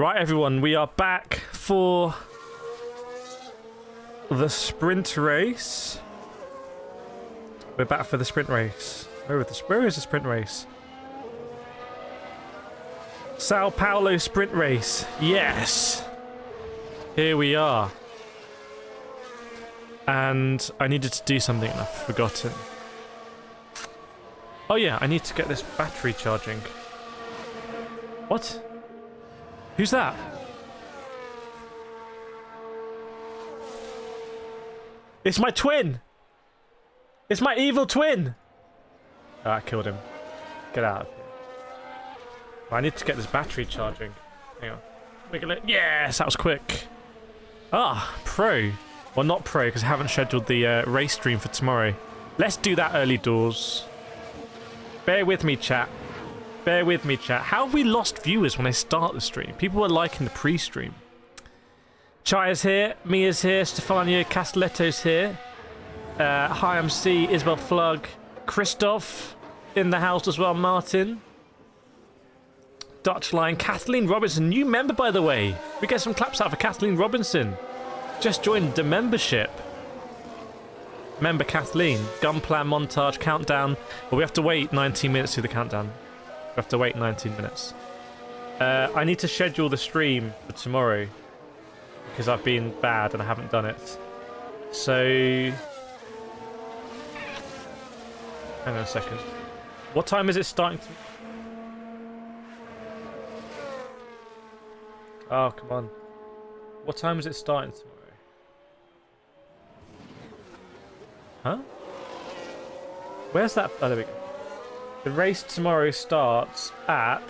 Right, everyone, we are back for the sprint race. We're back for the sprint race. Where is the sprint race? Sao Paolo sprint race. Yes. Here we are. And I needed to do something and I've forgotten. Oh yeah, I need to get this battery charging. What? Who's that? It's my twin! It's my evil twin! Oh, I killed him. Get out of here. I need to get this battery charging. Hang on. Wiggle it. Yes, that was quick. Ah, pro. Well, not pro, because I haven't scheduled the race stream for tomorrow. Let's do that early doors. Bear with me, chat. Bear with me, chat. How have we lost viewers when I start the stream? People were liking the pre-stream. Chaya's here. Mia's here. Stefania Castelletto's here. Hi, I'm C. Isabel Flug. Christoph in the house as well. Martin. Dutch Line. Kathleen Robinson. New member, by the way. We get some claps out for Kathleen Robinson. Just joined the membership. Member Kathleen. Gunplan montage. Countdown. Well, we have to wait 19 minutes to the countdown. We have to wait 19 minutes. I need to schedule the stream for tomorrow because I've been bad and I haven't done it. So, hang on a second. What time is it starting to... Oh, come on. What time is it starting tomorrow? Huh? Where's that? Oh, there we go. The race tomorrow starts at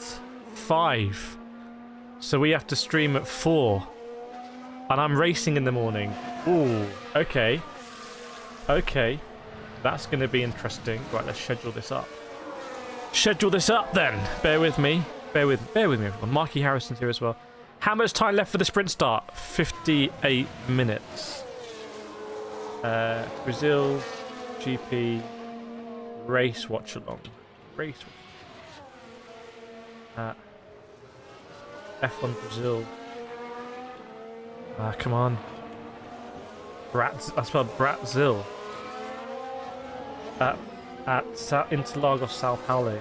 5. So we have to stream at 4. And I'm racing in the morning. Ooh, okay. Okay. That's going to be interesting. Right, let's schedule this up. Schedule this up then. Bear with me. Bear with me, everyone. Marky Harrison's here as well. How much time left for the sprint start? 58 minutes. Brazil, GP, race watchalong. Race. F1 Brazil. Come on. I spelled Brazil. At Interlagos Sao Paolo.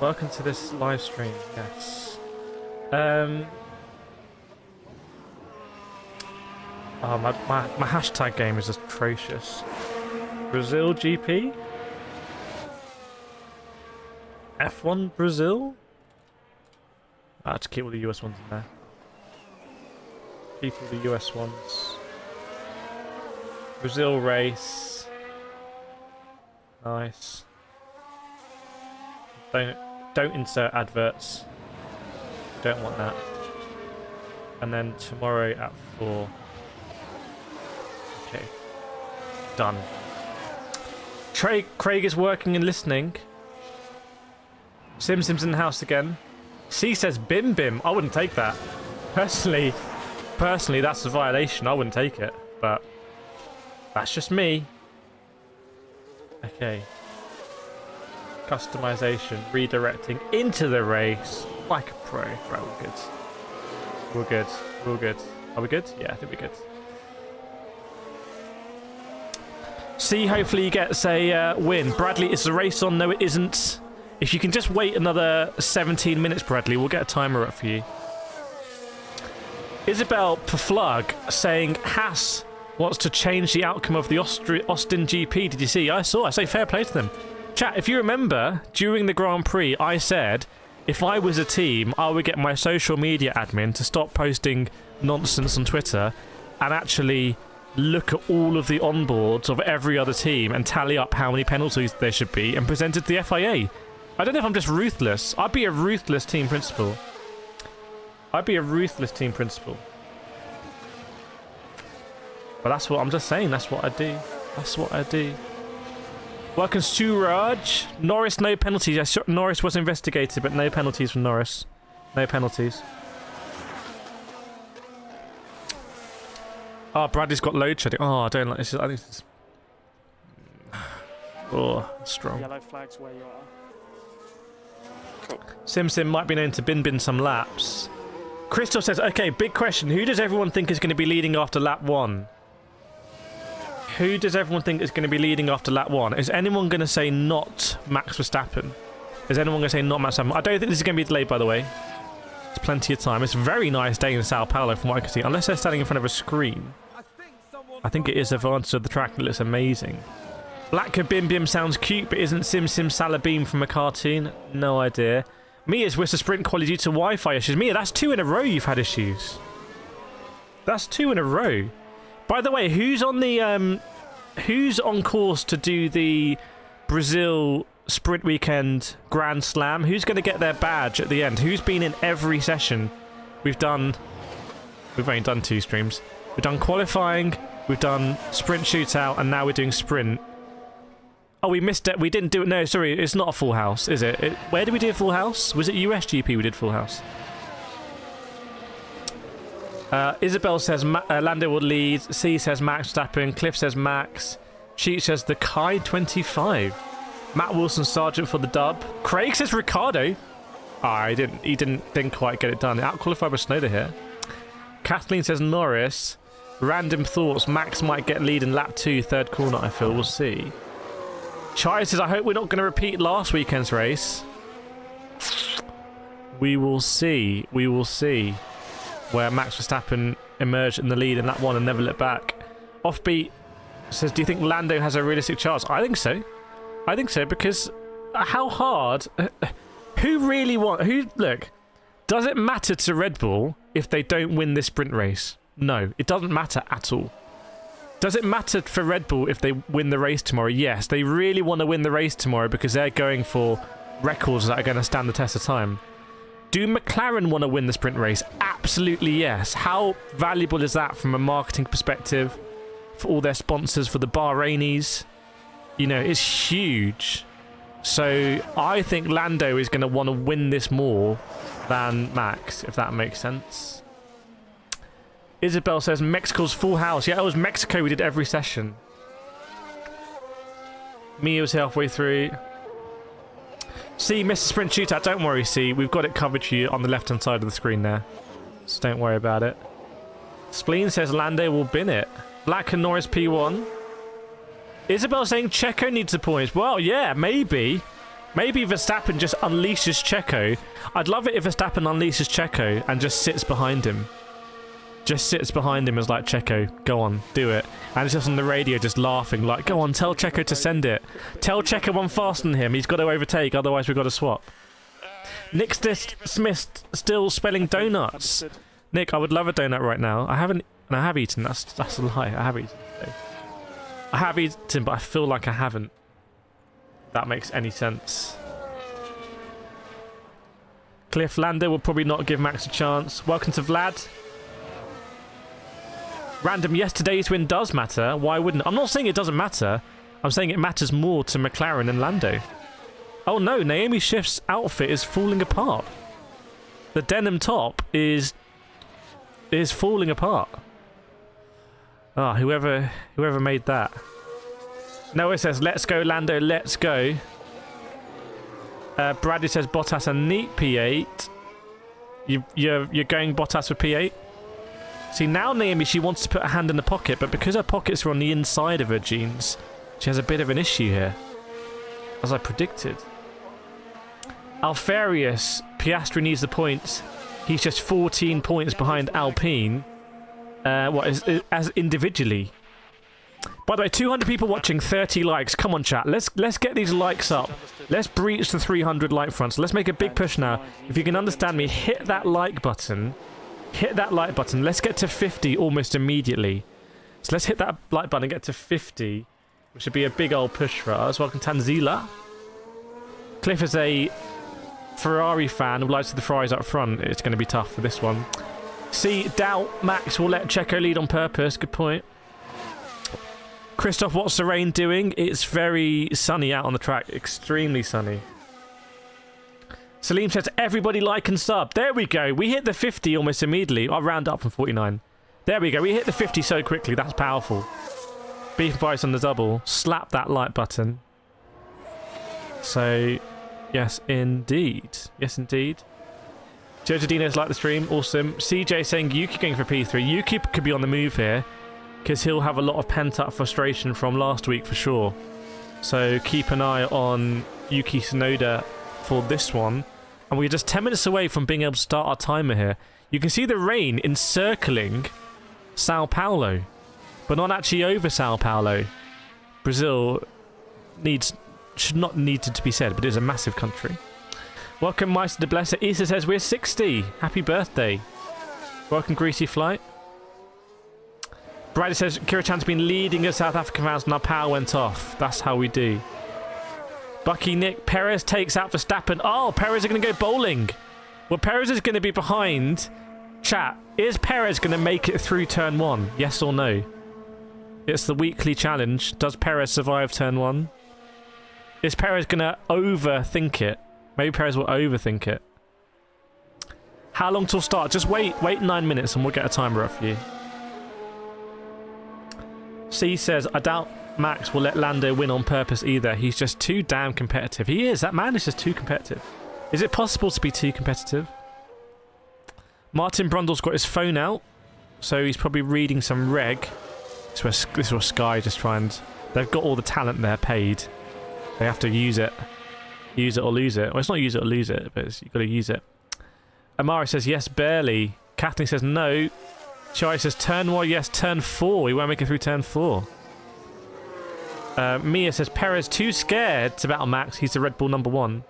Welcome to this live stream. Yes. Oh, my hashtag game is atrocious. Brazil GP? F1 Brazil? I had to keep all the US ones in there. Keep all the US ones. Brazil race. Nice. Don't insert adverts. Don't want that. And then tomorrow at 4. Okay. Done. Craig is working and listening. Sim's in the house again. C says bim bim. I wouldn't take that. Personally, that's a violation. I wouldn't take it. But that's just me. Okay. Customization. Redirecting into the race. Like a pro. Right, we're good. We're good. We're good. Are we good? Yeah, I think we're good. See, hopefully you get a win. Bradley, is the race on? No, it isn't. If you can just wait another 17 minutes, Bradley, we'll get a timer up for you. Isabel Pflug saying Haas wants to change the outcome of the Austin GP. Did you see? I saw. I say fair play to them. Chat, if you remember, during the Grand Prix, I said if I was a team, I would get my social media admin to stop posting nonsense on Twitter and actually look at all of the onboards of every other team and tally up how many penalties there should be and present it to the FIA. I don't know if I'm just ruthless. I'd be a ruthless team principal. I'd be a ruthless team principal. But that's what I'm just saying. That's what I do. That's what I do. Welcome Suraj. Norris, no penalties. Yes, Norris was investigated, but no penalties from Norris. No penalties. Oh, Bradley's got load shedding. Oh, I don't like this. I think this is... Oh, strong. Yellow flags where you are. Sim might be known to bin some laps. Crystal says, okay, big question. Who does everyone think is going to be leading after lap 1? Who does everyone think is going to be leading after lap 1? Is anyone going to say not Max Verstappen? Is anyone going to say not Max Verstappen? I don't think this is going to be delayed, by the way. There's plenty of time. It's a very nice day in Sao Paolo from what I can see. Unless they're standing in front of a screen. I think it is the advantage of the track. It looks amazing. Black Kabim sounds cute, but isn't Sim Salabim from a cartoon? No idea. Mia's Whisper Sprint quality due to Wi-Fi issues. Mia, that's 2 in a row you've had issues. That's 2 in a row. By the way, who's on course to do the Brazil Sprint Weekend Grand Slam? Who's going to get their badge at the end? Who's been in every session? We've only done 2 streams. We've done qualifying, we've done sprint shootout, and now we're doing sprint. Oh, we missed it. We didn't do it. No, sorry, it's not a full house, is it? Where did we do a full house? Was it USGP we did full house? Isabel says Lando will lead. C says Max Verstappen. Cliff says Max. Cheat says the Kai 25. Matt Wilson Sargent for the dub. Craig says Ricardo. He didn't quite get it done. Out-qualified with Snowder here. Kathleen says Norris. Random thoughts. Max might get lead in lap 2, third corner, I feel. We'll see. Chai says, I hope we're not going to repeat last weekend's race. We will see. We will see where Max Verstappen emerged in the lead in lap 1 and never looked back. Offbeat says, do you think Lando has a realistic chance? I think so. I think so, because how hard... Look, does it matter to Red Bull if they don't win this sprint race? No, it doesn't matter at all. Does it matter for Red Bull if they win the race tomorrow? Yes, they really want to win the race tomorrow because they're going for records that are going to stand the test of time. Do McLaren want to win the sprint race? Absolutely yes. How valuable is that from a marketing perspective for all their sponsors, for the Bahrainis? You know, it's huge. So I think Lando is going to want to win this more than Max, if that makes sense. Isabel says Mexico's full house. Yeah, it was Mexico. We did every session. Mia was halfway through. See, Mr. Sprint Shootout. Don't worry, see. We've got it covered for you on the left-hand side of the screen there. So don't worry about it. Spleen says Lando will bin it. Black and Norris P1. Isabel saying Checo needs the points. Well, yeah, maybe. Maybe Verstappen just unleashes Checo. I'd love it if Verstappen unleashes Checo and just sits behind him. Just sits behind him as like, Checo, go on, do it. And it's just on the radio just laughing like, go on, tell Checo to send it. Tell Checo I'm faster than him. He's got to overtake, otherwise we've got to swap. Nick Smith still spelling donuts. Nick, I would love a donut right now. I haven't, and I have eaten. That's a lie. I have eaten today. I have eaten, but I feel like I haven't. If that makes any sense. Cliff, Lando will probably not give Max a chance. Welcome to Vlad. Random, yes, today's win does matter. Why wouldn't? I'm not saying it doesn't matter. I'm saying it matters more to McLaren and Lando. Oh no, Naomi Schiff's outfit is falling apart. The denim top is falling apart. Ah, whoever made that. Noah says, let's go, Lando, let's go. Bradley says, Bottas a neat P8. You're going Bottas for P8? See, now Naomi, she wants to put her hand in the pocket, but because her pockets are on the inside of her jeans, she has a bit of an issue here. As I predicted. Alfarius, Piastri needs the points. He's just 14 points behind Alpine. As individually. By the way, 200 people watching, 30 likes. Come on, chat. Let's get these likes up. Let's breach the 300 like front. So let's make a big push now. If you can understand me, hit that like button. Hit that like button. Let's get to 50 almost immediately. So let's hit that like button and get to 50, which would be a big old push for us. Welcome, Tanzila. Cliff is a Ferrari fan who likes the Ferraris up front. It's going to be tough for this one. See, doubt Max will let Checo lead on purpose. Good point. Christoph, what's the rain doing? It's very sunny out on the track. Extremely sunny. Salim says, everybody like and sub. There we go. We hit the 50 almost immediately. I'll round up from 49. There we go. We hit the 50 so quickly. That's powerful. Beef and Vice on the double. Slap that like button. So, Yes, indeed. Yes, indeed. Jojo Dino's like the stream. Awesome. CJ saying Yuki going for P3. Yuki could be on the move here because he'll have a lot of pent-up frustration from last week for sure. So keep an eye on Yuki Tsunoda for this one. And we're just 10 minutes away from being able to start our timer here. You can see the rain encircling Sao Paulo, but not actually over Sao Paulo. Brazil should not need to be said, but it is a massive country. Welcome, Meister de Blesser. Issa says we're 60. Happy birthday. Welcome, Greasy Flight. Bradley says Kireth has been leading the South African fans and our power went off. That's how we do. Bucky Nick, Perez takes out Verstappen. Oh, Perez is going to go bowling. Well, Perez is going to be behind. Chat, is Perez going to make it through turn 1? Yes or no? It's the weekly challenge. Does Perez survive turn 1? Is Perez going to overthink it? Maybe Perez will overthink it. How long till start? Just wait 9 minutes and we'll get a timer up for you. C says, I doubt Max will let Lando win on purpose either. He's just too damn competitive. He is. That man is just too competitive. Is it possible to be too competitive? Martin Brundle's got his phone out, so he's probably reading some reg. This is where Sky just try and... They've got all the talent there paid. They have to use it. Use it or lose it. Well, it's not use it or lose it, but you've got to use it. Amari says, yes, barely. Kathleen says, no. Chai says, turn 1, yes, turn 4. He won't make it through turn 4. Mia says, Perez too scared to battle Max. He's the Red Bull #1.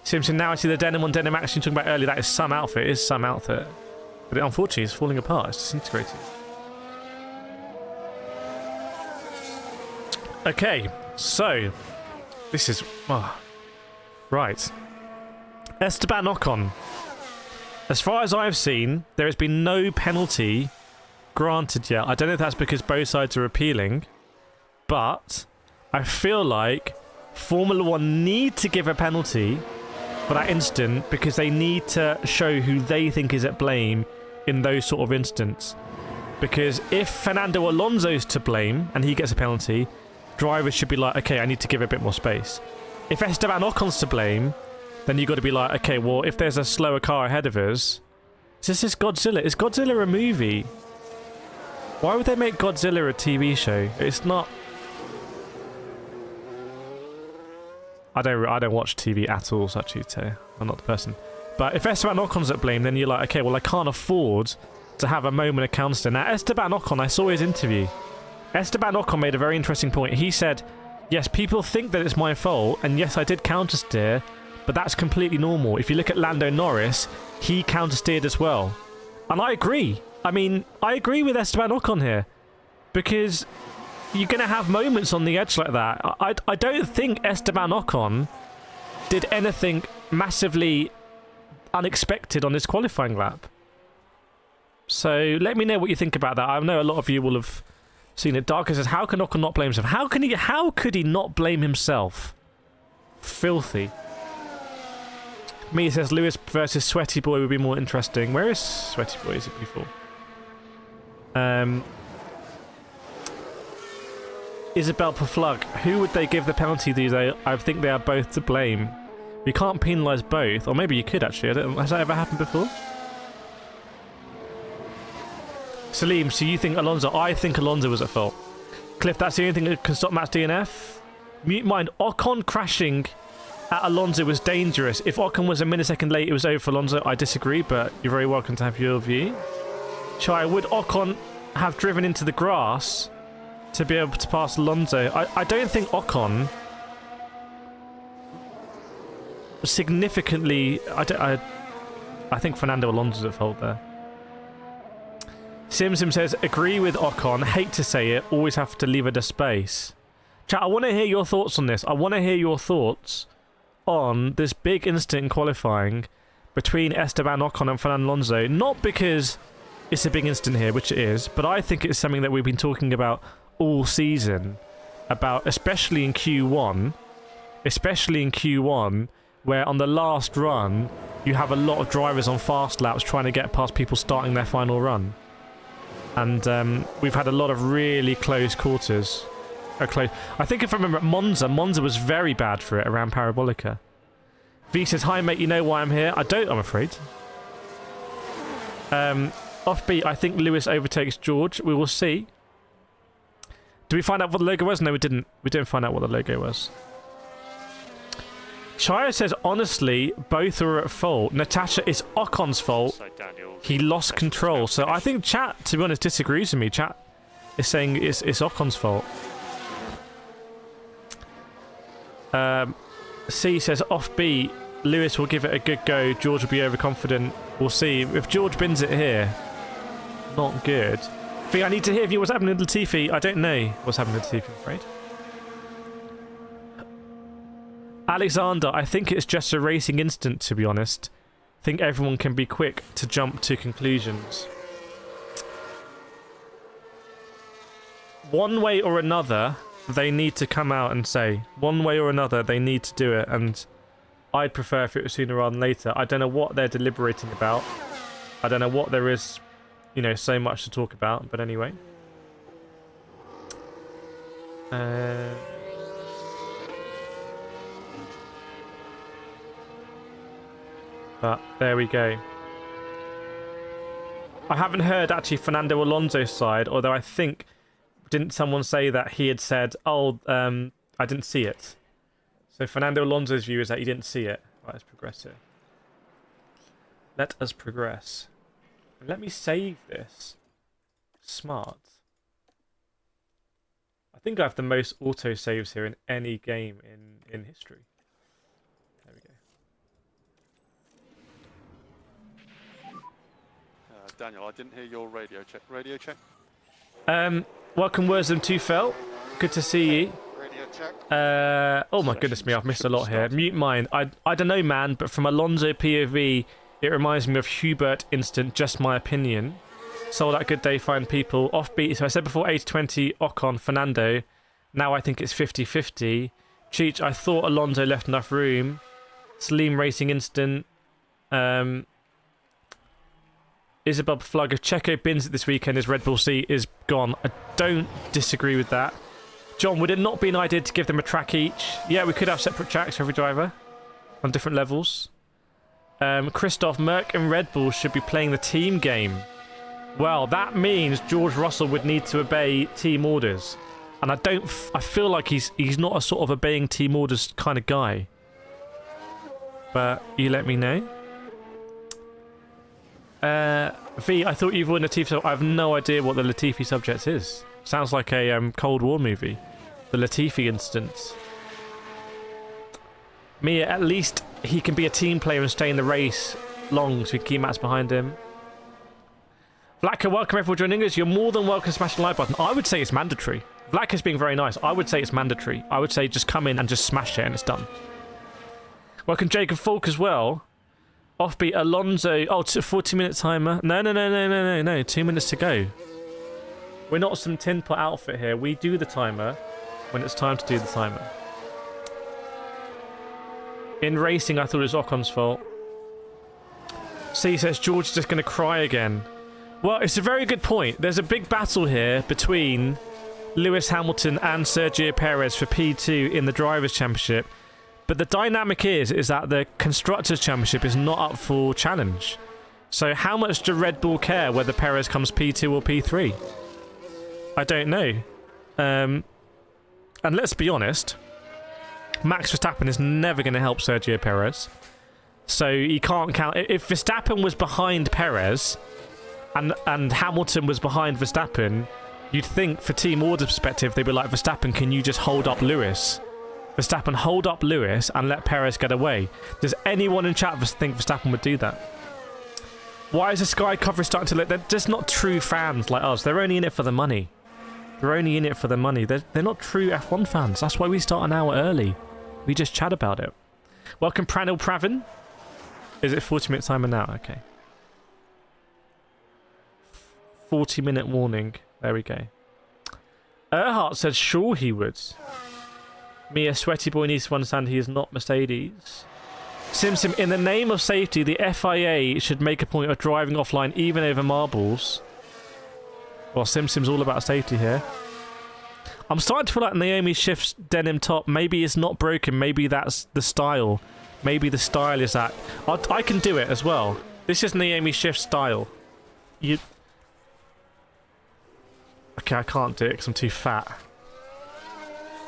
Simpson, now I see the denim on denim action you're talking about earlier. That is some outfit. It is some outfit. But unfortunately, it's falling apart. It's disintegrating. Okay, so this is... right. Esteban Ocon. As far as I've seen, there has been no penalty granted yet. I don't know if that's because both sides are appealing, but I feel like Formula 1 need to give a penalty for that instant because they need to show who they think is at blame in those sort of instances. Because if Fernando Alonso's to blame and he gets a penalty, drivers should be like, okay, I need to give a bit more space. If Esteban Ocon's to blame, then you've got to be like, okay, well, if there's a slower car ahead of us... This is Godzilla. Is Godzilla a movie? Why would they make Godzilla a TV show? It's not... I don't watch TV at all, so actually, I'm not the person. But if Esteban Ocon's at blame, then you're like, okay, well, I can't afford to have a moment of counter. Now, Esteban Ocon, I saw his interview. Esteban Ocon made a very interesting point. He said, yes, people think that it's my fault, and yes, I did countersteer, but that's completely normal. If you look at Lando Norris, he countersteered as well. And I agree. I mean, I agree with Esteban Ocon here. Because you're going to have moments on the edge like that. I don't think Esteban Ocon did anything massively unexpected on this qualifying lap. So let me know what you think about that. I know a lot of you will have seen it. Darker says, how can Ocon not blame himself? How could he not blame himself? Filthy. Me says Lewis versus Sweaty Boy would be more interesting. Where is Sweaty Boy? Is it before? Isabel Paflug. Who would they give the penalty to? I think they are both to blame. We can't penalise both. Or maybe you could actually. Has that ever happened before? Salim, so you think Alonso? I think Alonso was at fault. Cliff, that's the only thing that can stop Matt's DNF. Mute mind. Ocon crashing at Alonso was dangerous. If Ocon was a millisecond late, it was over for Alonso. I disagree, but you're very welcome to have your view. Chai, would Ocon have driven into the grass to be able to pass Alonso? I don't think Ocon significantly... I think Fernando Alonso's at fault there. Simsim says, agree with Ocon. Hate to say it. Always have to leave it a space. Chat, I want to hear your thoughts on this. I want to hear your thoughts on this big incident in qualifying between Esteban Ocon and Fernando Alonso. Not because it's a big incident here, which it is, but I think it's something that we've been talking about all season. About, especially in Q1, where on the last run, you have a lot of drivers on fast laps trying to get past people starting their final run. And we've had a lot of really close quarters. close. I think if I remember, Monza was very bad for it around Parabolica. V says, hi mate, you know why I'm here? I don't, I'm afraid. Offbeat, I think Lewis overtakes George. We will see. Did we find out what the logo was? No, we didn't. We didn't find out what the logo was. Shire says, honestly, both are at fault. Natasha, it's Ocon's fault. So Daniel, he lost control. So I think chat, to be honest, disagrees with me. Chat is saying it's Ocon's fault. C says, offbeat, Lewis will give it a good go. George will be overconfident. We'll see. If George bins it here, not good. V, I need to hear if you what's happening to Latifi. I don't know what's happening to Latifi, I'm afraid. Alexander, I think it's just a racing instant, to be honest. I think everyone can be quick to jump to conclusions. One way or another, they need to come out and say, one way or another, they need to do it, and I'd prefer if it was sooner rather than later. I don't know what they're deliberating about. I don't know what there is, you know, so much to talk about, but anyway. But there we go. I haven't heard actually Fernando Alonso's side, although I think, didn't someone say that he had said, oh, I didn't see it. So Fernando Alonso's view is that he didn't see it. Right, let's progress here. Let us progress. Let me save this. Smart. I think I have the most auto saves here in any game in history. There we go. Daniel, I didn't hear your radio check. Radio check? Welcome, Wurzum Tufel. Good to see you. Radio check. Oh my goodness me, I've missed a lot here. Mute mine. I don't know, man, but from Alonso POV, it reminds me of Hubert instant, just my opinion. Sold out good day, fine people. Offbeat, so I said before 80-20, Ocon, Fernando. Now I think it's 50-50. Cheech, I thought Alonso left enough room. Slim Racing instant. Isabel Flug, if Checo bins it this weekend, his Red Bull seat is gone. I don't disagree with that. John, would it not be an idea to give them a track each? Yeah, we could have separate tracks for every driver on different levels. Christoph, Merck and Red Bull should be playing the team game. Well, that means George Russell would need to obey team orders. And I feel like he's not a sort of obeying team orders kind of guy. But you let me know. V, I thought you've won Latifi. I have no idea what the Latifi subject is. Sounds like a Cold War movie. The Latifi instance. Mia, at least he can be a team player and stay in the race long so we can keep Matt's behind him. Vlaka, welcome everyone joining us. You're more than welcome to smash the like button. I would say it's mandatory. Vlaka's being very nice. I would say it's mandatory. I would say just come in and just smash it and it's done. Welcome Jacob Falk as well. Offbeat Alonso. Oh, 40-minute timer. No. 2 minutes to go. We're not some tin pot outfit here. We do the timer when it's time to do the timer. In racing, I thought it was Ocon's fault. C says George is just going to cry again. Well, it's a very good point. There's a big battle here between Lewis Hamilton and Sergio Perez for P2 in the Drivers' Championship. But the dynamic is that the Constructors' Championship is not up for challenge. So how much do Red Bull care whether Perez comes P2 or P3? I don't know. And let's be honest, Max Verstappen is never going to help Sergio Perez. So you can't count... If Verstappen was behind Perez and Hamilton was behind Verstappen, you'd think, for team order perspective, they'd be like, Verstappen, can you just hold up Lewis? Verstappen, hold up Lewis and let Perez get away. Does anyone in chat think Verstappen would do that? Why is the Sky coverage starting to look... They're just not true fans like us. They're only in it for the money. They're only in it for the money. They're not true F1 fans. That's why we start an hour early. We just chat about it. Welcome, Pranil Pravin. Is it 40-minute timer now? Okay. 40-minute warning. There we go. Earhart said sure he would. Mia, sweaty boy needs to understand he is not Mercedes. Sim, in the name of safety, the FIA should make a point of driving offline even over marbles. Well, Sim's all about safety here. I'm starting to feel like Naomi Schiff's denim top, maybe it's not broken, maybe that's the style. Maybe the style is that. I can do it as well. This is Naomi Schiff's style. Okay, I can't do it because I'm too fat.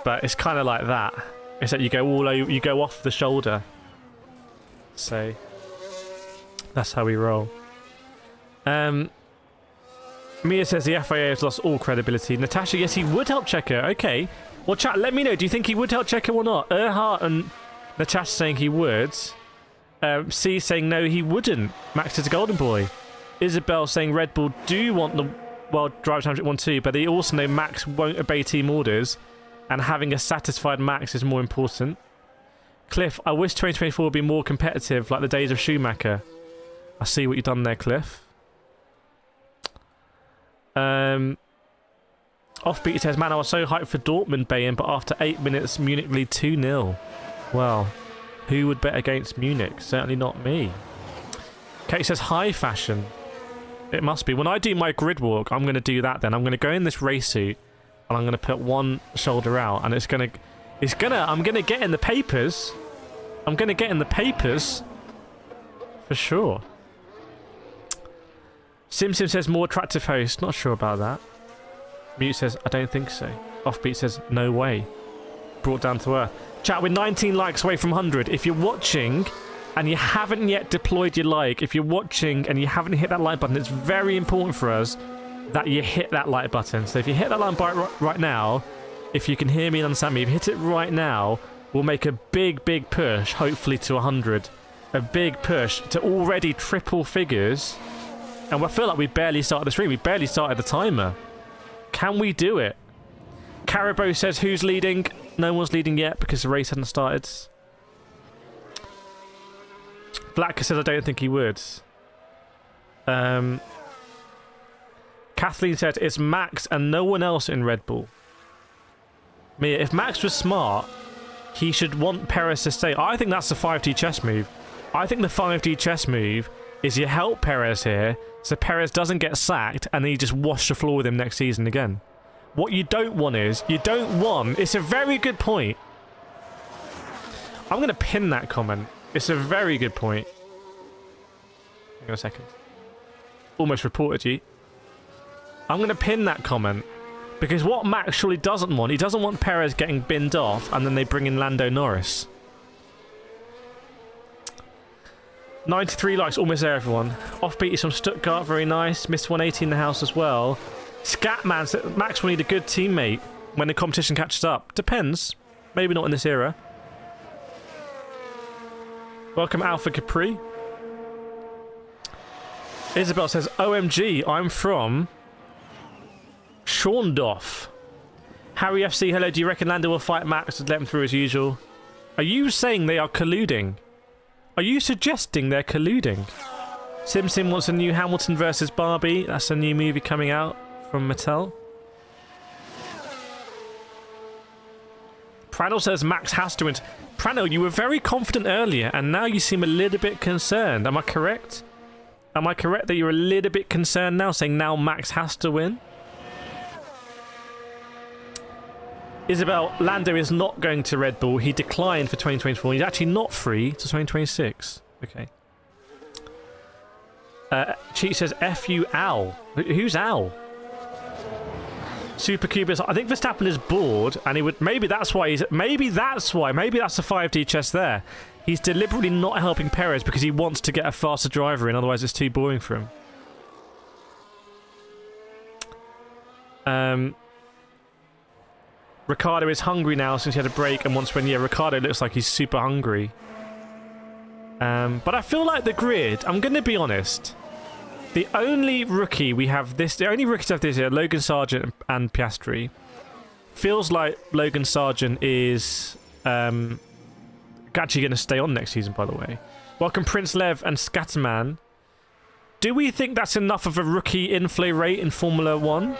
But it's kind of like that. It's that you go all over, you go off the shoulder. So that's how we roll. Mia says the FIA has lost all credibility. Natasha, yes, he would help Checo. Okay. Well, chat, let me know. Do you think he would help Checo or not? Earhart and Natasha saying he would. C saying no, he wouldn't. Max is a golden boy. Isabel saying Red Bull do want the World Driver Championship 1 too, but they also know Max won't obey team orders, and having a satisfied Max is more important. Cliff, I wish 2024 would be more competitive like the days of Schumacher. I see what you've done there, Cliff. Offbeat says, man, I was so hyped for Dortmund Bayern, but after 8 minutes, Munich lead 2-0. Well, who would bet against Munich? Certainly not me. Kate says, high fashion. It must be. When I do my grid walk, I'm going to do that then. I'm going to go in this race suit, and I'm going to put one shoulder out, and I'm going to get in the papers. I'm going to get in the papers. For sure. Sim says, more attractive host. Not sure about that. Mute says, I don't think so. Offbeat says, no way. Brought down to earth. Chat, we're 19 likes away from 100. If you're watching and you haven't yet deployed your like, if you're watching and you haven't hit that like button, it's very important for us that you hit that like button. So if you hit that like button right now, if you can hear me and understand me, if you hit it right now, we'll make a big push, hopefully to 100. A big push to already triple figures. And I feel like we barely started the stream. We barely started the timer. Can we do it? Carabo says, who's leading? No one's leading yet because the race hasn't started. Black says, I don't think he would. Kathleen said, it's Max and no one else in Red Bull. Mia, if Max was smart, he should want Perez to stay. I think that's the 5D chess move. I think the 5D chess move is you help Perez here so Perez doesn't get sacked and then you just wash the floor with him next season again. What you don't want is, it's a very good point. I'm going to pin that comment. It's a very good point. Hang on a second. Almost reported you. I'm going to pin that comment. Because what Max surely doesn't want, he doesn't want Perez getting binned off and then they bring in Lando Norris. 93 likes, almost there, everyone. Offbeat is from Stuttgart, very nice. Missed 180 in the house as well. Scatman said Max will need a good teammate when the competition catches up. Depends. Maybe not in this era. Welcome, Alpha Capri. Isabel says, OMG, I'm from Schorndorf. Harry FC, hello, do you reckon Lando will fight Max and let him through as usual? Are you saying they are colluding? Are you suggesting they're colluding? Sim wants a new Hamilton versus Barbie. That's a new movie coming out from Mattel. Pranel says Max has to win. Pranel, you were very confident earlier, and now you seem a little bit concerned. Am I correct? Am I correct that you're a little bit concerned now, saying now Max has to win? Isabel, Lando is not going to Red Bull. He declined for 2024. He's actually not free to 2026. Okay. Cheat says, F you, Al. Who's Al? Super Cubist. I think Verstappen is bored, and he would. Maybe that's why he's. Maybe that's why. Maybe that's the 5D chess there. He's deliberately not helping Perez because he wants to get a faster driver in. Otherwise, it's too boring for him. Ricardo is hungry now since he had a break and wants to win. Yeah, Ricardo looks like he's super hungry. But I feel like the grid. I'm going to be honest. The only rookie we have this... The only rookies have this year, Logan Sargent and Piastri. Feels like Logan Sargent is actually going to stay on next season, by the way. Welcome, Prince Lev and Scatterman. Do we think that's enough of a rookie inflow rate in Formula 1?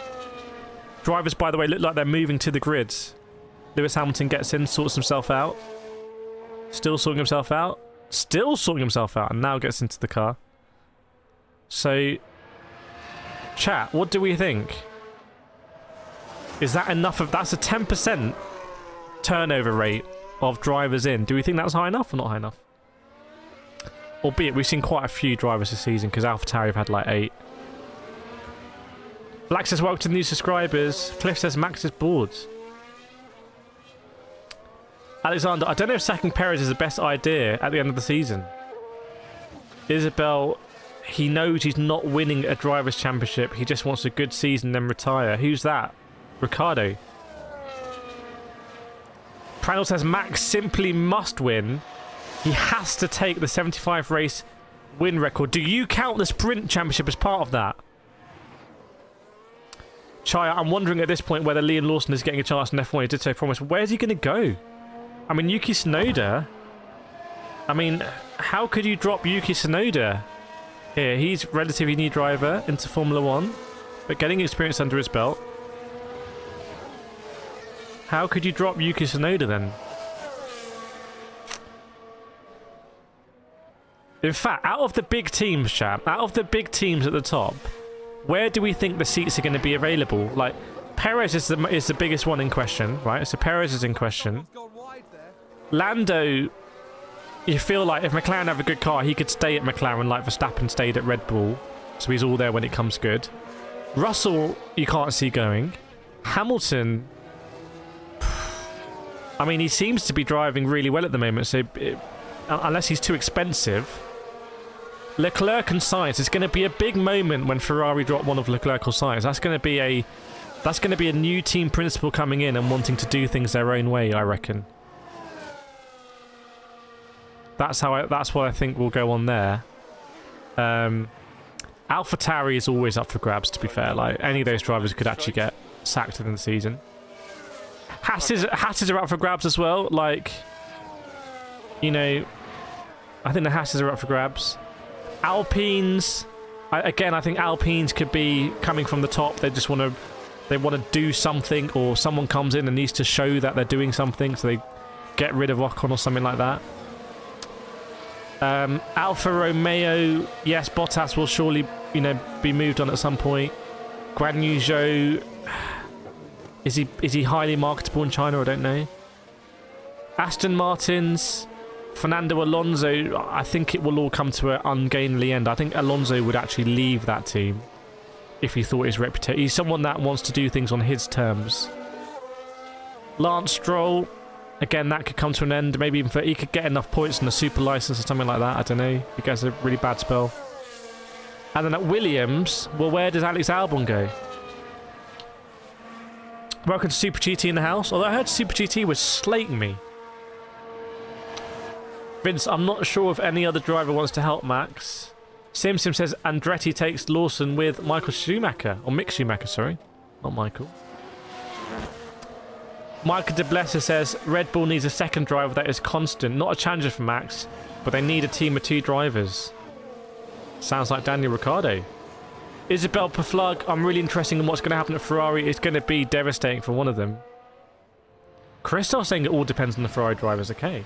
Drivers, by the way, look like they're moving to the grids. Lewis Hamilton gets in, sorts himself out. Still sorting himself out. Still sorting himself out, and now gets into the car. So, chat, what do we think? Is that enough of... That's a 10% turnover rate of drivers in. Do we think that's high enough or not high enough? Albeit, we've seen quite a few drivers this season, because AlphaTauri have had like 8. Black says, welcome to the new subscribers. Cliff says, Max is bored. Alexander, I don't know if sacking Perez is the best idea at the end of the season. Isabel, he knows he's not winning a driver's championship. He just wants a good season, then retire. Who's that? Ricardo. Pranel says, Max simply must win. He has to take the 75 race win record. Do you count the sprint championship as part of that? Chaya, I'm wondering at this point whether Lawson is getting a chance in F1. He did so promise. Where's he going to go? I mean, Yuki Tsunoda. I mean, how could you drop Yuki Tsunoda here? He's a relatively new driver into Formula 1, but getting experience under his belt. How could you drop Yuki Tsunoda then? In fact, out of the big teams, chap, out of the big teams at the top, where do we think the seats are going to be available? Like, Perez is the biggest one in question, right? So Perez is in question. Lando, you feel like if McLaren have a good car, he could stay at McLaren like Verstappen stayed at Red Bull. So he's all there when it comes good. Russell, you can't see going. Hamilton, I mean, he seems to be driving really well at the moment, so unless he's too expensive. Leclerc and Sainz, it's going to be a big moment when Ferrari drop one of Leclerc or Sainz. That's going to be a new team principal coming in and wanting to do things their own way, I reckon. That's what I think will go on there. AlphaTauri is always up for grabs, to be fair. Like, any of those drivers could actually get sacked within the season. Haas are up for grabs as well. Like, you know, I think the Haas are up for grabs. Alpines, I think Alpines could be coming from the top. They just want to do something, or someone comes in and needs to show that they're doing something, so they get rid of Ocon or something like that. Alfa Romeo, yes, Bottas will surely, you know, be moved on at some point. Guan Yu Zhou, is he highly marketable in China? I don't know. Aston Martins, Fernando Alonso, I think it will all come to an ungainly end. I think Alonso would actually leave that team if he thought his reputation... He's someone that wants to do things on his terms. Lance Stroll, again, that could come to an end. Maybe even he could get enough points in a super license or something like that. I don't know. He gets a really bad spell. And then at Williams, well, where does Alex Albon go? Welcome to Super GT in the house. Although I heard Super GT was slating me. Vince, I'm not sure if any other driver wants to help Max. Sim says Andretti takes Lawson with Michael Schumacher. Or Mick Schumacher, sorry. Not Michael. Michael de Blesser says Red Bull needs a second driver that is constant. Not a challenger for Max, but they need a team of 2 drivers. Sounds like Daniel Ricciardo. Isabel Paflug, I'm really interested in what's going to happen at Ferrari. It's going to be devastating for one of them. Christoph saying it all depends on the Ferrari drivers. Okay.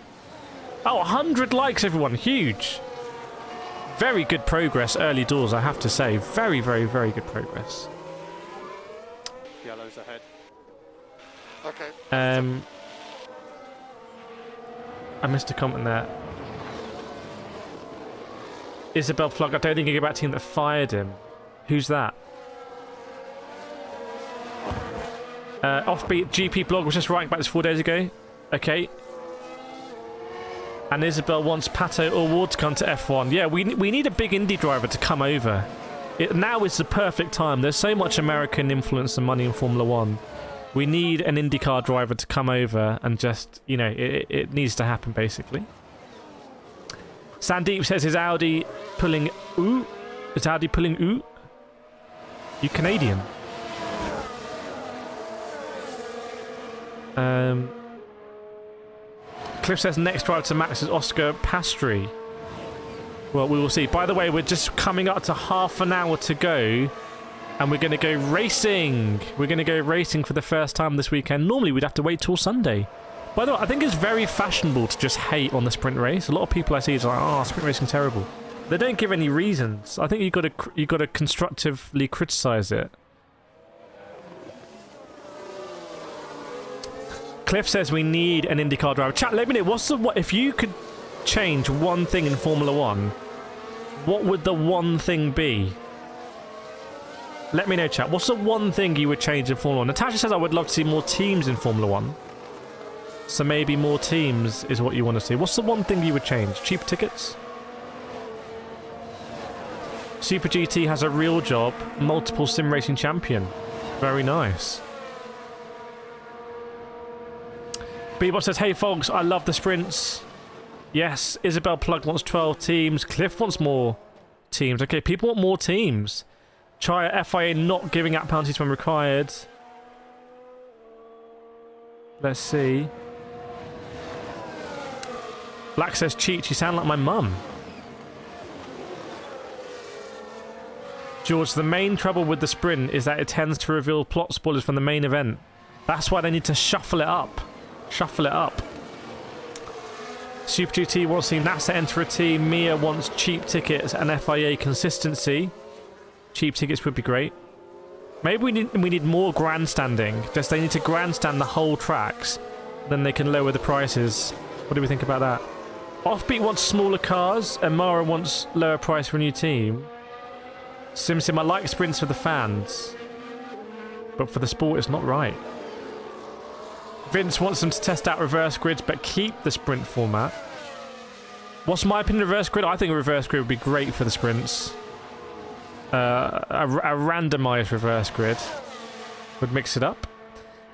Oh, 100 likes, everyone. Huge. Very good progress early doors, I have to say. Very, very, very good progress. Yellow's ahead. Okay. I missed a comment there. Isabel Plug, I don't think he got back to team that fired him. Who's that? Offbeat GP blog was just writing about this 4 days ago. Okay. And Isabel wants Pato or Ward to come to F1. Yeah, we need a big indie driver to come over. Now is the perfect time. There's so much American influence and money in Formula 1. We need an IndyCar driver to come over and just, you know, it needs to happen, basically. Sandeep says, is Audi pulling ooh? Is Audi pulling ooh? You Canadian? Cliff says next drive to Max is Oscar Piastri. Well, we will see. By the way, we're just coming up to half an hour to go, and we're going to go racing. We're going to go racing for the first time this weekend. Normally, we'd have to wait till Sunday. By the way, I think it's very fashionable to just hate on the sprint race. A lot of people I see is like, oh, sprint racing terrible. They don't give any reasons. I think you got to constructively criticize it. Cliff says we need an IndyCar driver. Chat, let me know, what if you could change one thing in Formula 1, what would the one thing be? Let me know, chat. What's the one thing you would change in Formula 1? Natasha says I would love to see more teams in Formula 1. So maybe more teams is what you want to see. What's the one thing you would change? Cheaper tickets? Super GT has a real job. Multiple sim racing champion. Very nice. Bebop says, hey folks, I love the sprints. Yes, Isabel Plug wants 12 teams. Cliff wants more teams. Okay, people want more teams. Try FIA not giving out penalties when required. Let's see. Black says, cheat, you sound like my mum. George, the main trouble with the sprint is that it tends to reveal plot spoilers from the main event. That's why they need to shuffle it up. Shuffle it up. Super GT wants to see NASA enter a team. Mia wants cheap tickets and FIA consistency. Cheap tickets would be great. Maybe we need more grandstanding. Just they need to grandstand the whole tracks. Then they can lower the prices. What do we think about that? Offbeat wants smaller cars. And Mara wants lower price for a new team. SimSim, I like sprints for the fans. But for the sport, it's not right. Vince wants them to test out reverse grids, but keep the sprint format. What's my opinion of reverse grid? I think a reverse grid would be great for the sprints. A randomized reverse grid would mix it up.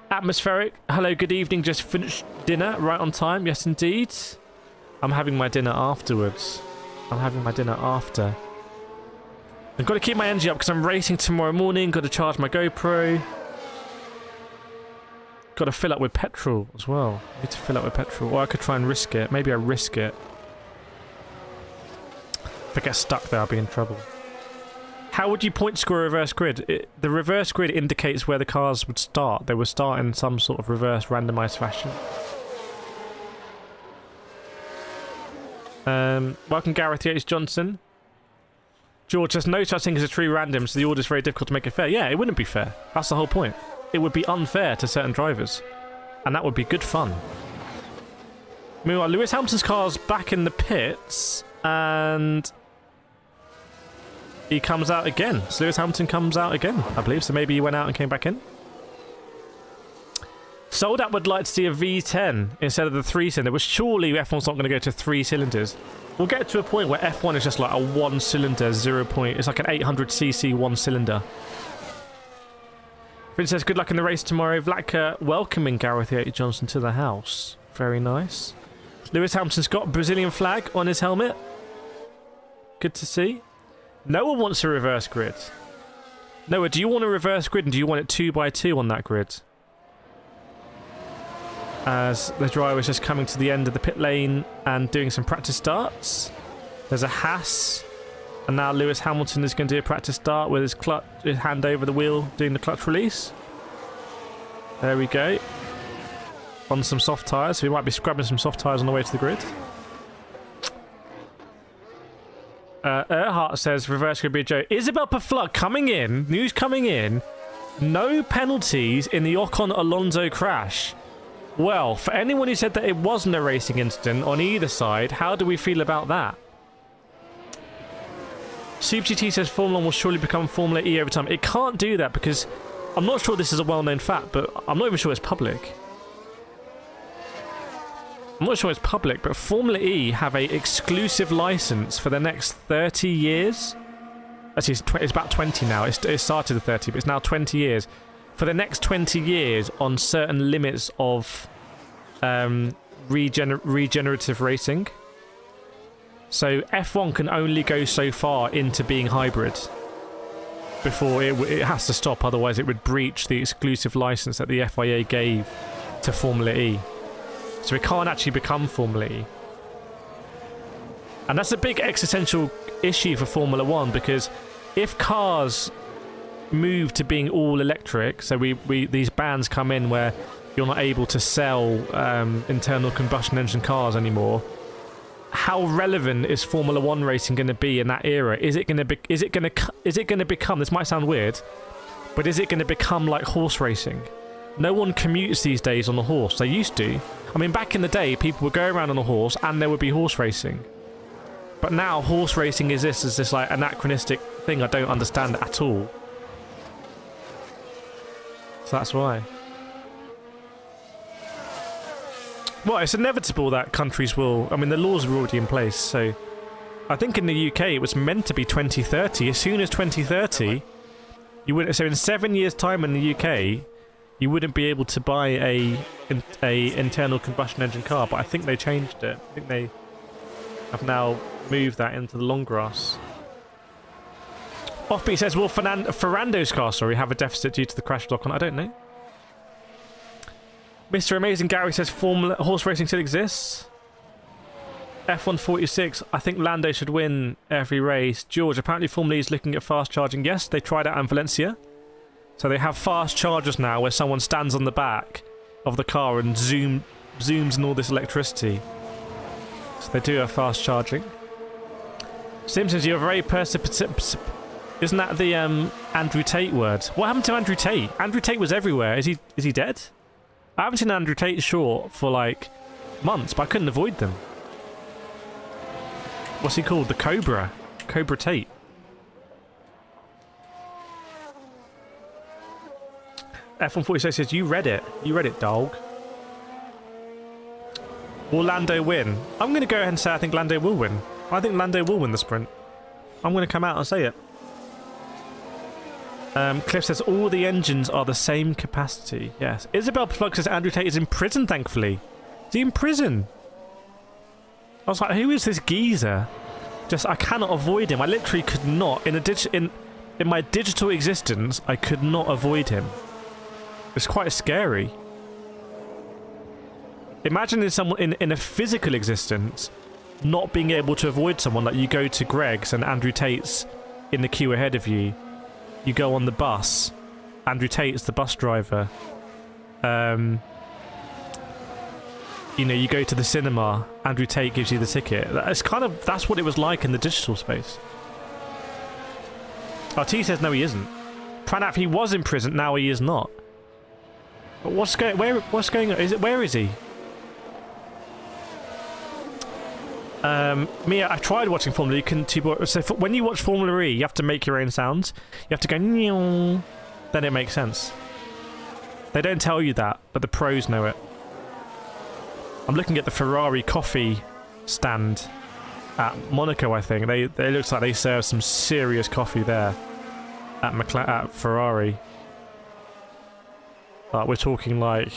Atmospheric, hello, good evening. Just finished dinner right on time. Yes, indeed. I'm having my dinner afterwards. I'm having my dinner after. I've got to keep my energy up because I'm racing tomorrow morning. Got to charge my GoPro. Got to fill up with petrol as well. I need to fill up with petrol. Or I could try and risk it. Maybe I risk it. If I get stuck there, I'll be in trouble. How would you point score a reverse grid? The reverse grid indicates where the cars would start. They would start in some sort of reverse randomized fashion. Welcome, Gareth Yates Johnson. George says, no such thing as a true random, so the order is very difficult to make it fair. Yeah, it wouldn't be fair. That's the whole point. It would be unfair to certain drivers. And that would be good fun. Meanwhile, Lewis Hamilton's car's back in the pits, and he comes out again. So Lewis Hamilton comes out again, I believe. So maybe he went out and came back in. Soldat would like to see a V10 instead of the 3-cylinder, which surely F1's not going to go to 3 cylinders. We'll get to a point where F1 is just like a 1-cylinder, 0. It's like an 800cc 1-cylinder. Princess, good luck in the race tomorrow. Vlatka welcoming Gareth Yates Johnson to the house. Very nice. Lewis Hamilton's got Brazilian flag on his helmet. Good to see. Noah wants a reverse grid. Noah, do you want a reverse grid and do you want it 2x2 on that grid? As the driver is just coming to the end of the pit lane and doing some practice starts. There's a Haas. And now Lewis Hamilton is going to do a practice start with his clutch, his hand over the wheel, doing the clutch release. There we go. On some soft tyres. So we might be scrubbing some soft tyres on the way to the grid. Earhart says reverse could be a joke. Isabel Paflug coming in. News coming in. No penalties in the Ocon-Alonso crash. Well, for anyone who said that it wasn't a racing incident on either side, how do we feel about that? Super GT says Formula 1 will surely become Formula E over time. It can't do that because I'm not sure this is a well-known fact, but I'm not even sure it's public. I'm not sure it's public, but Formula E have a exclusive license for the next 30 years. Actually, it's about 20 now. It started at 30, but it's now 20 years. For the next 20 years on certain limits of regenerative racing. So F1 can only go so far into being hybrid before it has to stop, otherwise it would breach the exclusive license that the FIA gave to Formula E. So it can't actually become Formula E. And that's a big existential issue for Formula 1, because if cars move to being all electric, so these bans come in where you're not able to sell internal combustion engine cars anymore, how relevant is Formula 1 racing going to be in that era? Is it going to become, this might sound weird, but is it going to become like horse racing, No one commutes these days on a horse. They used to. I mean, back in the day, people would go around on a horse and there would be horse racing. But now horse racing is this like anachronistic thing I don't understand at all. So that's why. Well, it's inevitable that countries will... I mean, the laws are already in place, so... I think in the UK it was meant to be 2030. As soon as 2030, you wouldn't... So in 7 years' time in the UK, you wouldn't be able to buy a internal combustion engine car, but I think they changed it. I think they have now moved that into the long grass. Offbeat says, will Fernando's car, have a deficit due to the crash lock on? I don't know. Mr. Amazing Gary says, horse racing still exists. F146, I think Lando should win every race. George, apparently Formula E is looking at fast charging. Yes, they tried it out in Valencia. So they have fast chargers now where someone stands on the back of the car and zooms in all this electricity. So they do have fast charging. Simpsons, you're very Isn't that the Andrew Tate word? What happened to Andrew Tate? Andrew Tate was everywhere. Is he dead? I haven't seen Andrew Tate short for like months, but I couldn't avoid them. What's he called? The Cobra. Cobra Tate. F146 says, you read it. You read it, dog. Will Lando win? I'm going to go ahead and say I think Lando will win. I think Lando will win the sprint. I'm going to come out and say it. Cliff says, all the engines are the same capacity. Yes. Isabel Plug says, Andrew Tate is in prison, thankfully. Is he in prison? I was like, who is this geezer? I cannot avoid him. I literally could not. In my digital existence, I could not avoid him. It's quite scary. Imagine in a physical existence, not being able to avoid someone. Like you go to Greg's and Andrew Tate's in the queue ahead of you. You go on the bus. Andrew Tate's the bus driver. You know, you go to the cinema. Andrew Tate gives you the ticket. That's what it was like in the digital space. Oh, T says no, he isn't. Pranav, he was in prison. Now he is not. But what's going on? Where is he? Mia, I tried watching Formula E. So when you watch Formula E, you have to make your own sounds. You have to go, Nyong. Then it makes sense. They don't tell you that, but the pros know it. I'm looking at the Ferrari coffee stand at Monaco, I think. They looks like they serve some serious coffee there at Ferrari. But we're talking like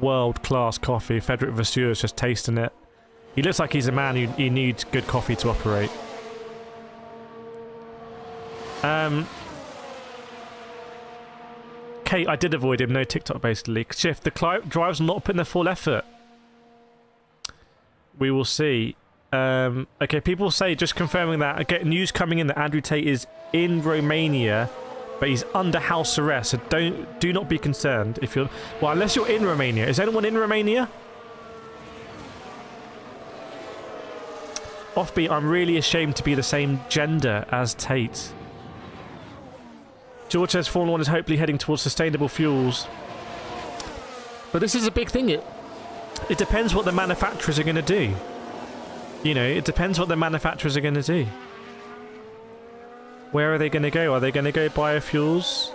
world-class coffee. Frederic Vasseur is just tasting it. He looks like he's a man who needs good coffee to operate. Kate, I did avoid him. No TikTok, basically. Shift, the drives not putting their full effort. We will see. Okay, people say, just confirming that. Okay, news coming in that Andrew Tate is in Romania, but he's under house arrest. So do not be concerned if you're... Well, unless you're in Romania. Is anyone in Romania? Offbeat, I'm really ashamed to be the same gender as Tate. George says Formula 1 is hopefully heading towards sustainable fuels. But this is a big thing. It depends what the manufacturers are going to do. You know, it depends what the manufacturers are going to do. Where are they going to go? Are they going to go biofuels?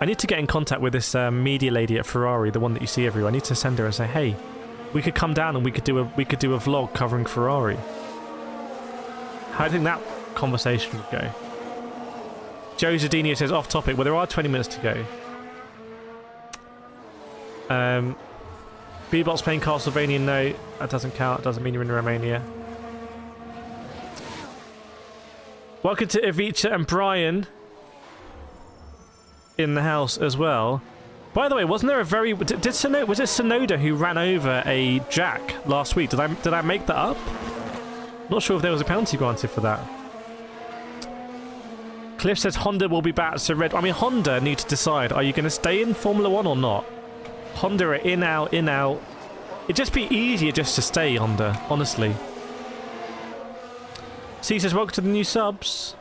I need to get in contact with this media lady at Ferrari, the one that you see everywhere. I need to send her and say, hey, we could come down and we could do a vlog covering Ferrari. How do you think that conversation would go? Joe Zadinio says off topic. Well, there are 20 minutes to go. Bebop's playing Castlevania. No, that doesn't count. It doesn't mean you're in Romania. Welcome to Ivica and Brian in the house as well. By the way, wasn't there a very... was it Sonoda who ran over a Jack last week? Did I make that up? Not sure if there was a penalty granted for that. Cliff says Honda will be back, so Red... I mean, Honda need to decide, are you going to stay in Formula 1 or not? Honda are in, out, in, out. It'd just be easier just to stay, Honda, honestly. C says, welcome to the new subs.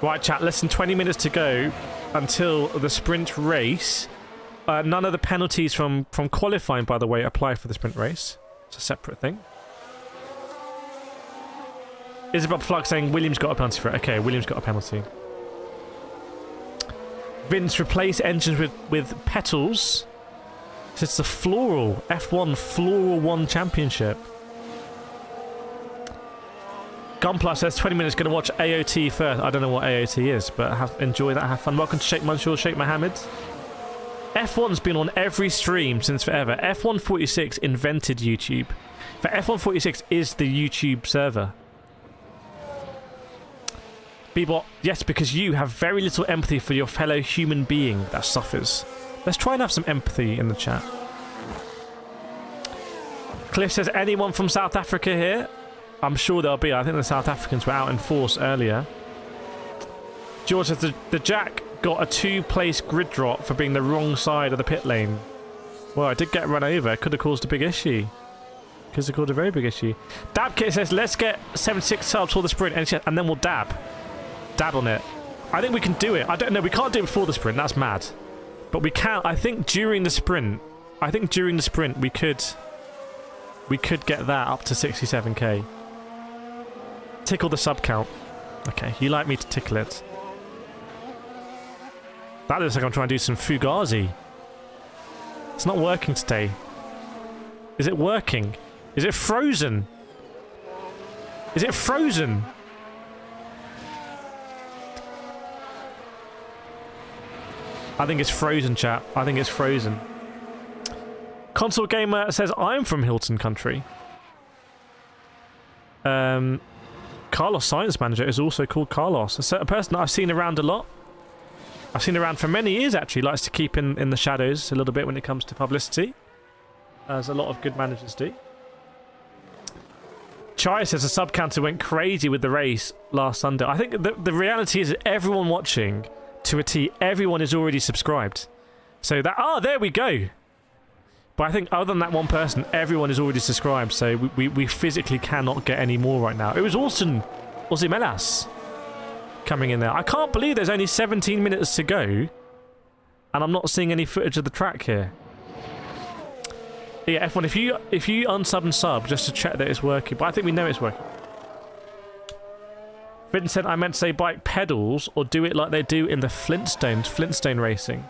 Right, chat, less than 20 minutes to go until the sprint race. None of the penalties from qualifying, by the way, apply for the sprint race. It's a separate thing. Isabel Plug saying Williams got a penalty for it. Okay, Williams got a penalty. Vince, replace engines with petals. It's the floral F1 Floral 1 Championship. Gunpla says 20 minutes going to watch AOT first. I don't know what AOT is, but enjoy that, have fun. Welcome to Sheikh Mansour, Sheikh Mohammed. F1's been on every stream since forever. F146 invented YouTube. But F146 is the YouTube server. Bebop, yes, because you have very little empathy for your fellow human being that suffers. Let's try and have some empathy in the chat. Cliff says, anyone from South Africa here? I'm sure there'll be. I think the South Africans were out in force earlier. George says, the Jack got a 2-place grid drop for being the wrong side of the pit lane. Well, I did get run over. It could have caused a big issue. Could have caused a very big issue. Dabkit says, let's get 76 subs for the sprint and then we'll dab. Dab on it. I think we can do it. I don't know. We can't do it before the sprint. That's mad. But we can. I think during the sprint. We could get that up to 67k. Tickle the sub count. Okay, you like me to tickle it. That looks like I'm trying to do some Fugazi. It's not working today. Is it working? Is it frozen? Is it frozen? I think it's frozen, chat. I think it's frozen. Console Gamer says, I'm from Hilton Country. Carlos Science Manager is also called Carlos. A person that I've seen around a lot. I've seen around for many years, actually. Likes to keep in the shadows a little bit when it comes to publicity. As a lot of good managers do. Chai says the sub counter went crazy with the race last Sunday. I think the reality is that everyone watching, to a T, everyone is already subscribed. So that... Ah, there we go. But I think other than that one person, everyone is already subscribed. So we physically cannot get any more right now. It was Austin Ozimelas coming in there. I can't believe there's only 17 minutes to go. And I'm not seeing any footage of the track here. Yeah, F1, if you unsub and sub just to check that it's working. But I think we know it's working. Vincent, I meant to say bike pedals or do it like they do in the Flintstone racing.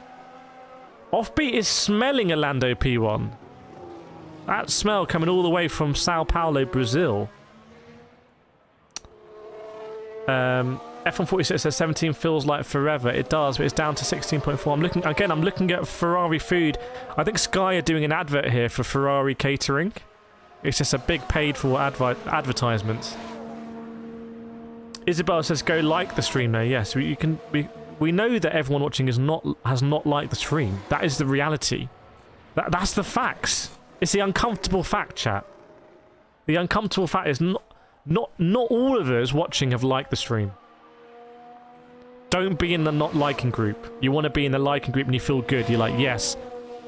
Offbeat is smelling a Lando P1. That smell coming all the way from Sao Paulo, Brazil. F146 says 17 feels like forever. It does, but it's down to 16.4. I'm looking at Ferrari food. I think Sky are doing an advert here for Ferrari catering. It's just a big paid for advertisement. Isabel says, "Go like the stream now." Yes, we know that everyone watching has not liked the stream. That is the reality. That's the facts. It's the uncomfortable fact, chat. The uncomfortable fact is not all of us watching have liked the stream. Don't be in the not liking group. You want to be in the liking group and you feel good. You're like, yes,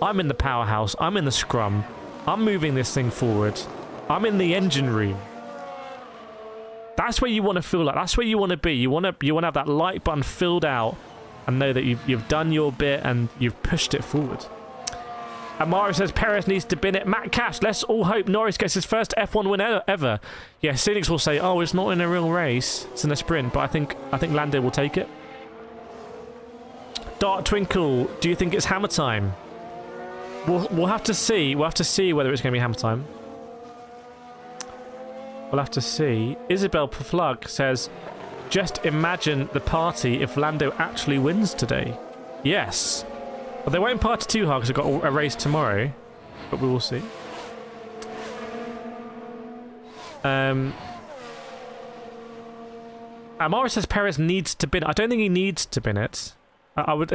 I'm in the powerhouse. I'm in the scrum. I'm moving this thing forward. I'm in the engine room. That's where you want to feel like. That's where you want to be. You want to have that like button filled out and know that you've done your bit and you've pushed it forward. Amara says Perez needs to bin it. Matt Cash, let's all hope Norris gets his first F1 win ever. Yeah, Cynics will say, oh, it's not in a real race. It's in a sprint, but I think Lando will take it. Dark Twinkle, do you think it's hammer time? We'll have to see. We'll have to see whether it's going to be hammer time. We'll have to see. Isabel Plug says, just imagine the party if Lando actually wins today. Yes. Well, they won't party too hard because they've got a race tomorrow. But we will see. Amara says Perez needs to bin it. I don't think he needs to bin it. I would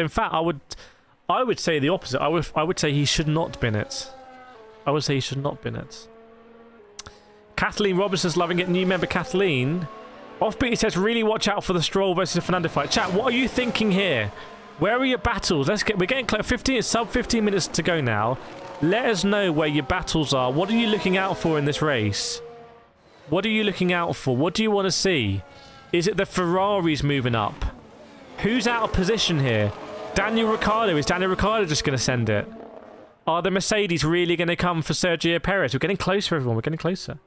say the opposite. I would say he should not bin it. I would say he should not bin it. Kathleen Robinson's loving it. New member Kathleen. Offbeat says, really watch out for the Stroll versus Fernando fight. Chat, what are you thinking here? Where are your battles? We're getting close. Sub 15 minutes to go now. Let us know where your battles are. What are you looking out for in this race? What are you looking out for? What do you want to see? Is it the Ferraris moving up? Who's out of position here? Daniel Ricciardo. Is Daniel Ricciardo just going to send it? Are the Mercedes really going to come for Sergio Perez? We're getting closer, everyone. We're getting closer.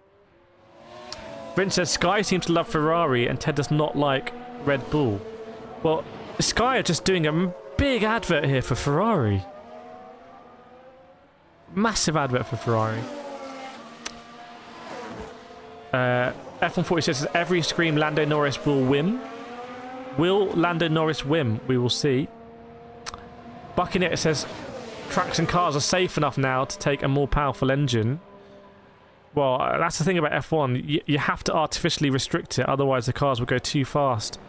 Vince says, Sky seems to love Ferrari and Ted does not like Red Bull. Well, Sky are just doing a big advert here for Ferrari. Massive advert for Ferrari. F140 says, every scream Lando Norris will win. Will Lando Norris win? We will see. Buccaneer says, tracks and cars are safe enough now to take a more powerful engine. Well, that's the thing about F1. You have to artificially restrict it, otherwise the cars will go too fast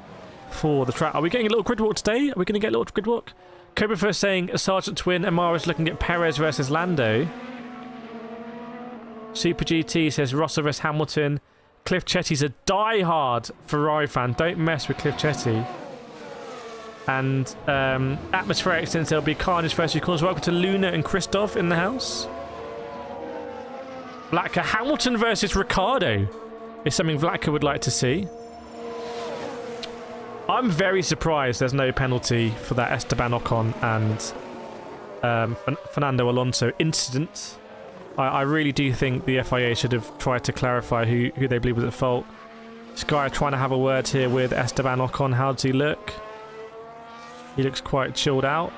for the track. Are we getting a little grid walk today? Are we going to get a little grid walk? Cobra first saying, Sergeant Twin, Amara's looking at Perez versus Lando. Super GT says, Russell versus Hamilton. Cliff Chetty's a die-hard Ferrari fan. Don't mess with Cliff Chetty. And Atmospheric, since there'll be carnage versus corners. Welcome to Luna and Christoph in the house. Vlatka, Hamilton versus Ricciardo is something Vlatka would like to see. I'm very surprised there's no penalty for that Esteban Ocon and Fernando Alonso incident. I really do think the FIA should have tried to clarify who they believe was at fault. Sky trying to have a word here with Esteban Ocon. How does he look? He looks quite chilled out.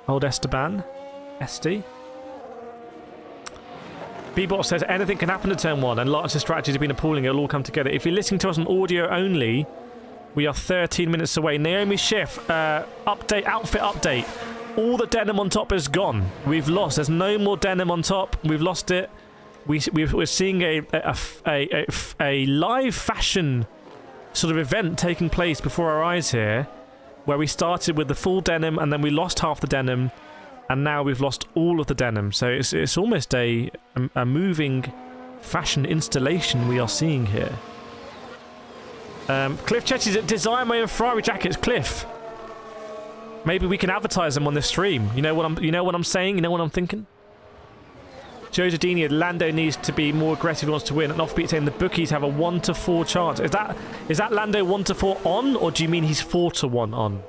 Old Esteban. Esty. Bebop says, anything can happen to turn 1 and lots of strategies have been appalling. It'll all come together. If you're listening to us on audio only, we are 13 minutes away. Naomi Schiff, outfit update. All the denim on top is gone. We've lost. There's no more denim on top. We've lost it. We're seeing a live fashion sort of event taking place before our eyes here, where we started with the full denim and then we lost half the denim, and now we've lost all of the denim. So it's almost a moving fashion installation we are seeing here. Cliff Chetty's design my own Ferrari jackets. Cliff, maybe we can advertise them on this stream. You know what I'm saying? You know what I'm thinking? Joe Zardini, Lando needs to be more aggressive if he wants to win. And Offbeat saying the bookies have a 1 to 4 chance. Is that Lando 1 to 4 on, or do you mean he's 4 to 1 on?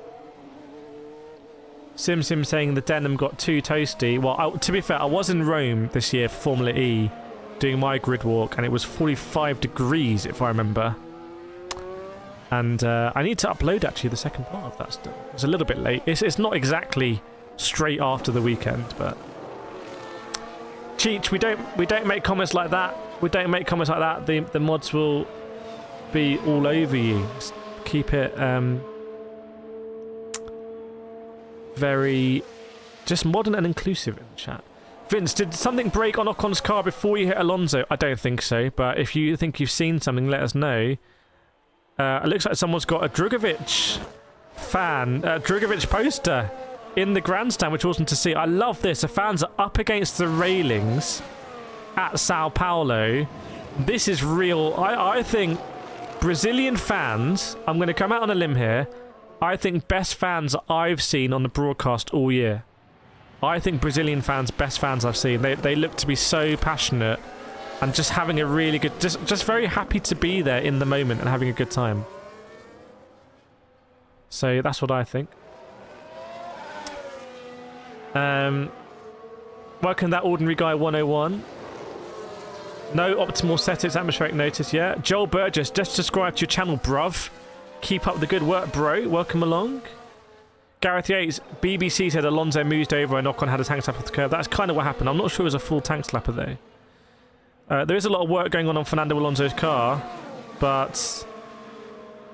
Sim saying the denim got too toasty. Well, to be fair, I was in Rome this year for Formula E doing my grid walk, and it was 45 degrees, if I remember. And I need to upload, actually, the second part of that still. It's a little bit late. It's not exactly straight after the weekend, but... Cheech, we don't make comments like that. We don't make comments like that. The mods will be all over you. Just keep it very just modern and inclusive in the chat. Vince, did something break on Ocon's car before you hit Alonso? I don't think so, but if you think you've seen something, let us know. It looks like someone's got a Drugovich Drugovich poster in the grandstand, which wasn't to see. I love this. The fans are up against the railings at Sao Paulo. This is real. I think Brazilian fans, I'm going to come out on a limb here, I think best fans I've seen on the broadcast all year. I think Brazilian fans, best fans I've seen. They look to be so passionate and just having a really good, just very happy to be there in the moment and having a good time. So that's what I think. Welcome that ordinary guy 101. No optimal settings, atmospheric notice, yeah. Joel Burgess, just subscribe to your channel, bruv. Keep up the good work, bro. Welcome along. Gareth Yates, BBC said Alonso moved over and Ocon had a tank slap off the curb. That's kind of what happened. I'm not sure it was a full tank slapper, though. There is a lot of work going on Fernando Alonso's car, but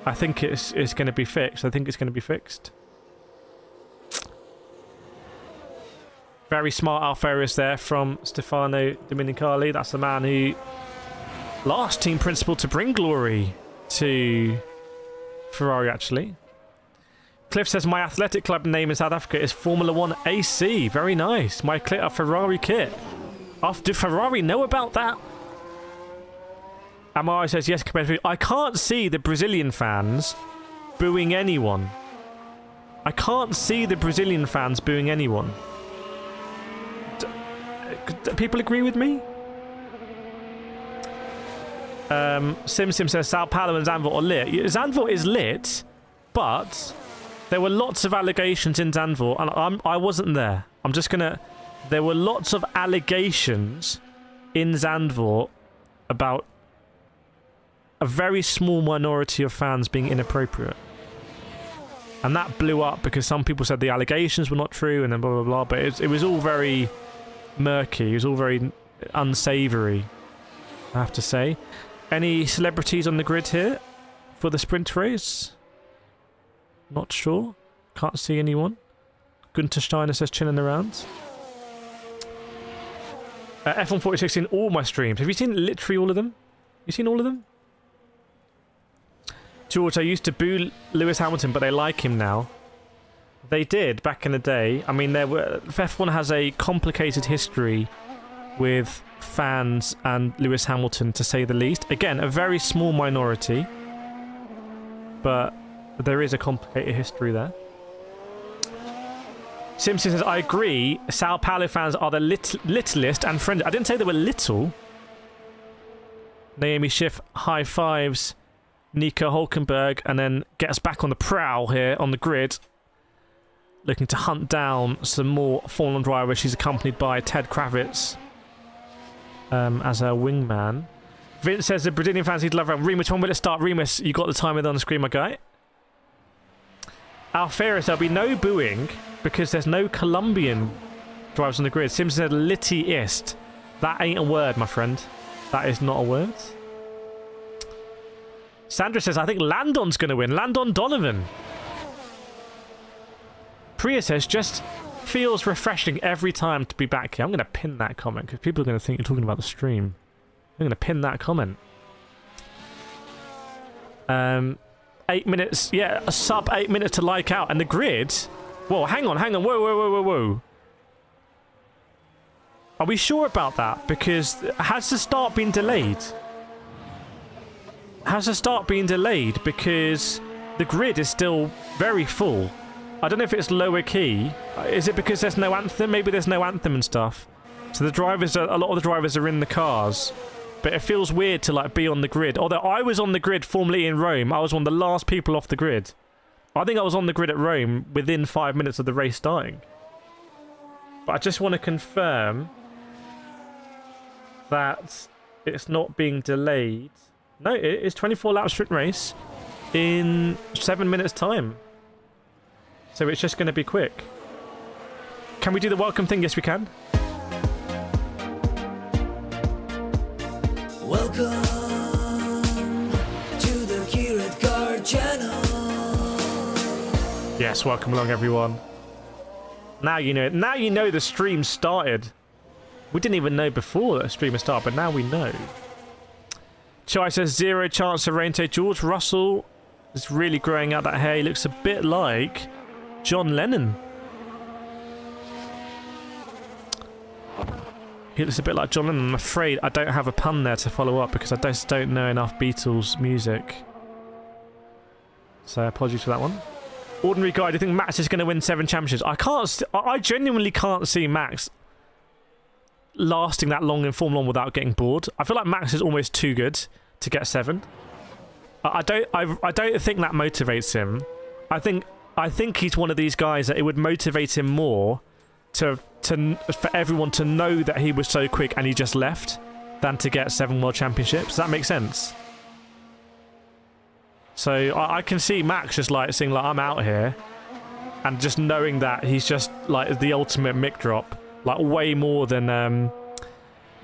I think it's going to be fixed. Very smart Alpharius there from Stefano Domenicali. That's the man who last team principal to bring glory to Ferrari, actually. Cliff says, my athletic club name in South Africa is Formula 1 AC. Very nice. My Ferrari kit. Did Ferrari know about that? Amari says, yes, I can't see the Brazilian fans booing anyone. I can't see the Brazilian fans booing anyone. Do people agree with me? Sim says Sao Paulo and Zandvoort are lit. Zandvoort is lit, But there were lots of allegations in Zandvoort, and I wasn't there. I'm just gonna. There were lots of allegations in Zandvoort about a very small minority of fans being inappropriate. And that blew up because some people said the allegations were not true and then blah, blah, blah. But it was all very murky. It was all very unsavoury, I have to say. Any celebrities on the grid here for the sprint race? Not sure. Can't see anyone. Gunter Steiner says chilling around. F1 4016, all my streams. Have you seen literally all of them? You seen all of them? George, I used to boo Lewis Hamilton, but they like him now. They did back in the day. I mean, F1 has a complicated history with fans and Lewis Hamilton, to say the least. Again, a very small minority, but there is a complicated history there. Simpson says, I agree. Sao Paulo fans are the littlest and friendly. I didn't say they were little. Naomi Schiff high fives Nico Hulkenberg and then gets back on the prowl here on the grid, looking to hunt down some more fallen drivers. She's accompanied by Ted Kravitz as her wingman. Vince says the Brazilian fans need to love around. Remus, when will it start? Remus, you got the timer on the screen, my guy. Alferis, there'll be no booing because there's no Colombian drivers on the grid. Simpson said litty-ist. That ain't a word, my friend. That is not a word. Sandra says, I think Landon's going to win. Landon Donovan. Priya says, just feels refreshing every time to be back here. I'm going to pin that comment because people are going to think you're talking about the stream. I'm going to pin that comment. 8 minutes. Yeah, a sub 8 minutes to like out. And the grid... Whoa, hang on. Whoa. Are we sure about that? Because has the start been delayed? Has the start been delayed? Because the grid is still very full. I don't know if it's lower key. Is it because there's no anthem? Maybe there's no anthem and stuff. So the drivers are, a lot of the drivers are in the cars. But it feels weird to like be on the grid. Although I was on the grid formerly in Rome. I was one of the last people off the grid. I think I was on the grid at Rome within 5 minutes of the race starting. But I just want to confirm that it's not being delayed. No, it's 24-lap sprint race in 7 minutes' time. So it's just going to be quick. Can we do the welcome thing? Yes, we can. Welcome to the Kireth Car channel. Yes, welcome along, everyone. Now you know. Now you know the stream started. We didn't even know before the stream had started, but now we know. Chai says 0 chance of rain today. George Russell is really growing out that hair. He looks a bit like John Lennon. He looks a bit like John Lennon. I'm afraid I don't have a pun there to follow up because I just don't know enough Beatles music. So apologies for that one. Ordinary guy, do you think Max is going to win 7 championships? I genuinely can't see Max lasting that long in Formula 1 without getting bored. I feel like Max is almost too good to get 7. I don't think that motivates him. I think he's one of these guys that it would motivate him more for everyone to know that he was so quick and he just left than to get 7 world championships. Does that make sense? So I can see Max just like saying like I'm out here and just knowing that he's just like the ultimate mic drop, like way more than Nico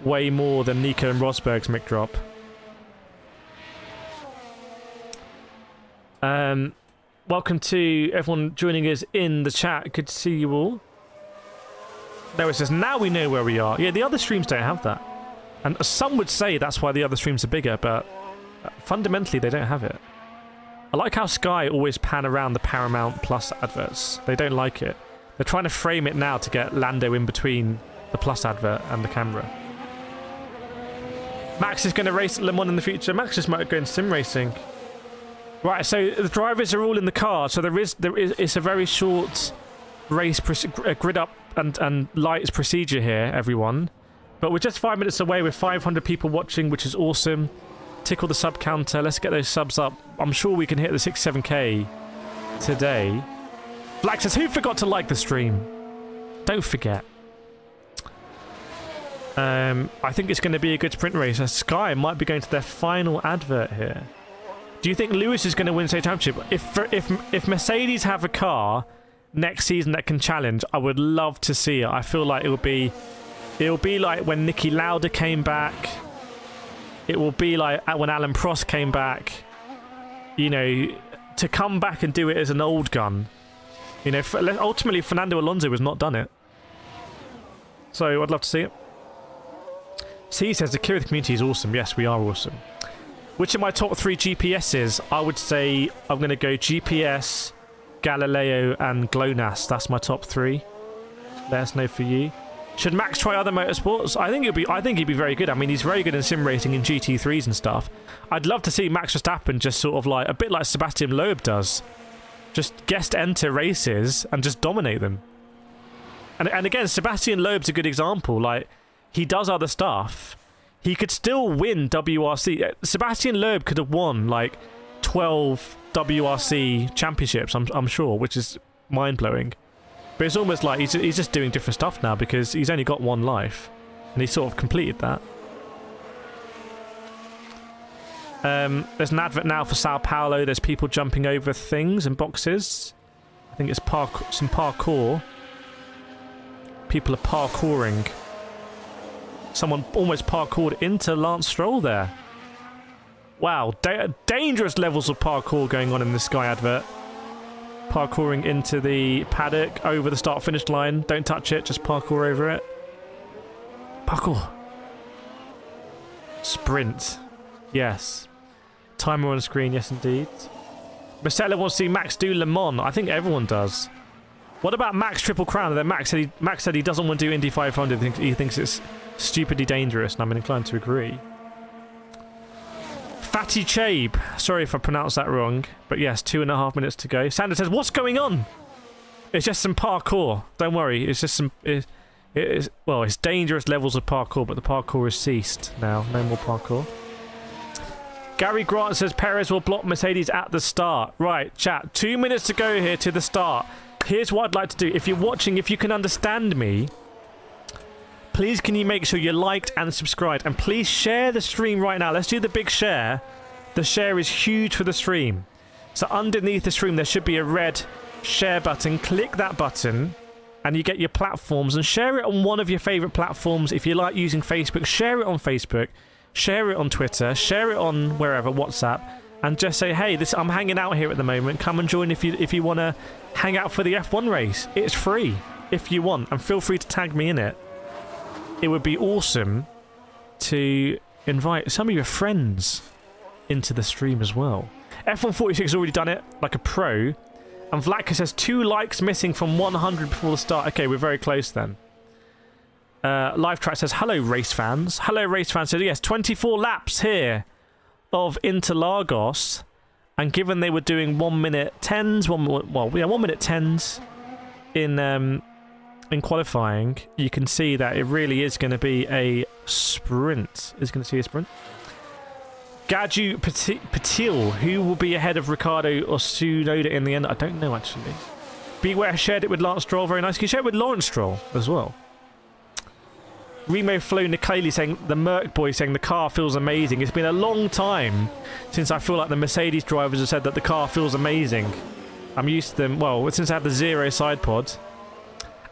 and Rosberg's mic drop. Welcome to everyone joining us in the chat. Good to see you all. There it says, now we know where we are. Yeah, the other streams don't have that. And some would say that's why the other streams are bigger, but fundamentally they don't have it. I like how Sky always pan around the Paramount Plus adverts. They don't like it. They're trying to frame it now to get Lando in between the Plus advert and the camera. Max is going to race at Le Mans in the future. Max just might go in sim racing. Right, so the drivers are all in the car. So it's a very short race grid up and lights procedure here, everyone. But we're just 5 minutes away with 500 people watching, which is awesome. Tickle the sub counter. Let's get those subs up. I'm sure we can hit the 6-7k today. Black says, who forgot to like the stream? Don't forget. I think it's going to be a good sprint race. Sky might be going to their final advert here. Do you think Lewis is going to win state championship? If Mercedes have a car next season that can challenge, I would love to see it. I feel like it'll be like when Niki Lauda came back. It will be like when Alan Prost came back. You know, to come back and do it as an old gun. You know, ultimately Fernando Alonso has not done it. So I'd love to see it. C says the Kireth community is awesome. Yes, we are awesome. Which are my top 3 GPSs? I would say I'm going to go GPS, Galileo, and GLONASS. That's my top 3. Let us know for you. Should Max try other motorsports? I think he'd be very good. I mean, he's very good in sim racing in GT3s and stuff. I'd love to see Max Verstappen just sort of like a bit like Sebastian Loeb does. Just guest enter races and just dominate them. And again, Sebastian Loeb's a good example. Like, he does other stuff. He could still win WRC. Sebastian Loeb could have won like 12 WRC championships, I'm sure, which is mind-blowing. But it's almost like he's just doing different stuff now because he's only got one life. And he sort of completed that. There's an advert now for Sao Paolo. There's people jumping over things and boxes. I think it's some parkour. People are parkouring. Someone almost parkoured into Lance Stroll there. Wow, dangerous levels of parkour going on in this Sky advert. Parkouring into the paddock, over the start-finish line. Don't touch it, just parkour over it. Parkour. Sprint. Yes. Timer on screen, yes indeed. Marcella wants to see Max do Le Mans. I think everyone does. What about Max Triple Crown? And then Max said he doesn't want to do Indy 500. He thinks it's stupidly dangerous, and I'm inclined to agree. Fatty Chabe. Sorry if I pronounced that wrong, but yes, 2.5 minutes to go. Sandra says, what's going on? It's just some parkour. Don't worry, it's just some... it's dangerous levels of parkour, but the parkour has ceased now. No more parkour. Gary Grant says Perez will block Mercedes at the start. Right, chat. 2 minutes to go here to the start. Here's what I'd like to do. If you're watching, if you can understand me, please can you make sure you're liked and subscribed. And please share the stream right now. Let's do the big share. The share is huge for the stream. So underneath the stream, there should be a red share button. Click that button and you get your platforms. And share it on one of your favourite platforms. If you like using Facebook, share it on Facebook. Share it on Twitter. Share it on wherever, WhatsApp. And just say, hey, I'm hanging out here at the moment. Come and join if you want to hang out for the F1 race. It's free if you want. And feel free to tag me in it. It would be awesome to invite some of your friends into the stream as well. F146 has already done it, like a pro. And Vlatka says 2 likes missing from 100 before the start. Okay, we're very close then. Live Track says, hello, race fans. Hello, race fans. So yes, 24 laps here of Interlagos. And given they were doing 1 minute 10s, 1 minute 10s in qualifying, you can see that it really is going to be a sprint. Is going to see a sprint. Gaju Patil, who will be ahead of Ricciardo or Tsunoda in the end? I don't know, actually. Beware shared it with Lance Stroll. Very nice. Can you share it with Lawrence Stroll as well? Remo Flo Nicolli saying, the Merc boy saying the car feels amazing. It's been a long time since I feel like the Mercedes drivers have said that the car feels amazing. I'm used to them, well, since I had the Zero side pod.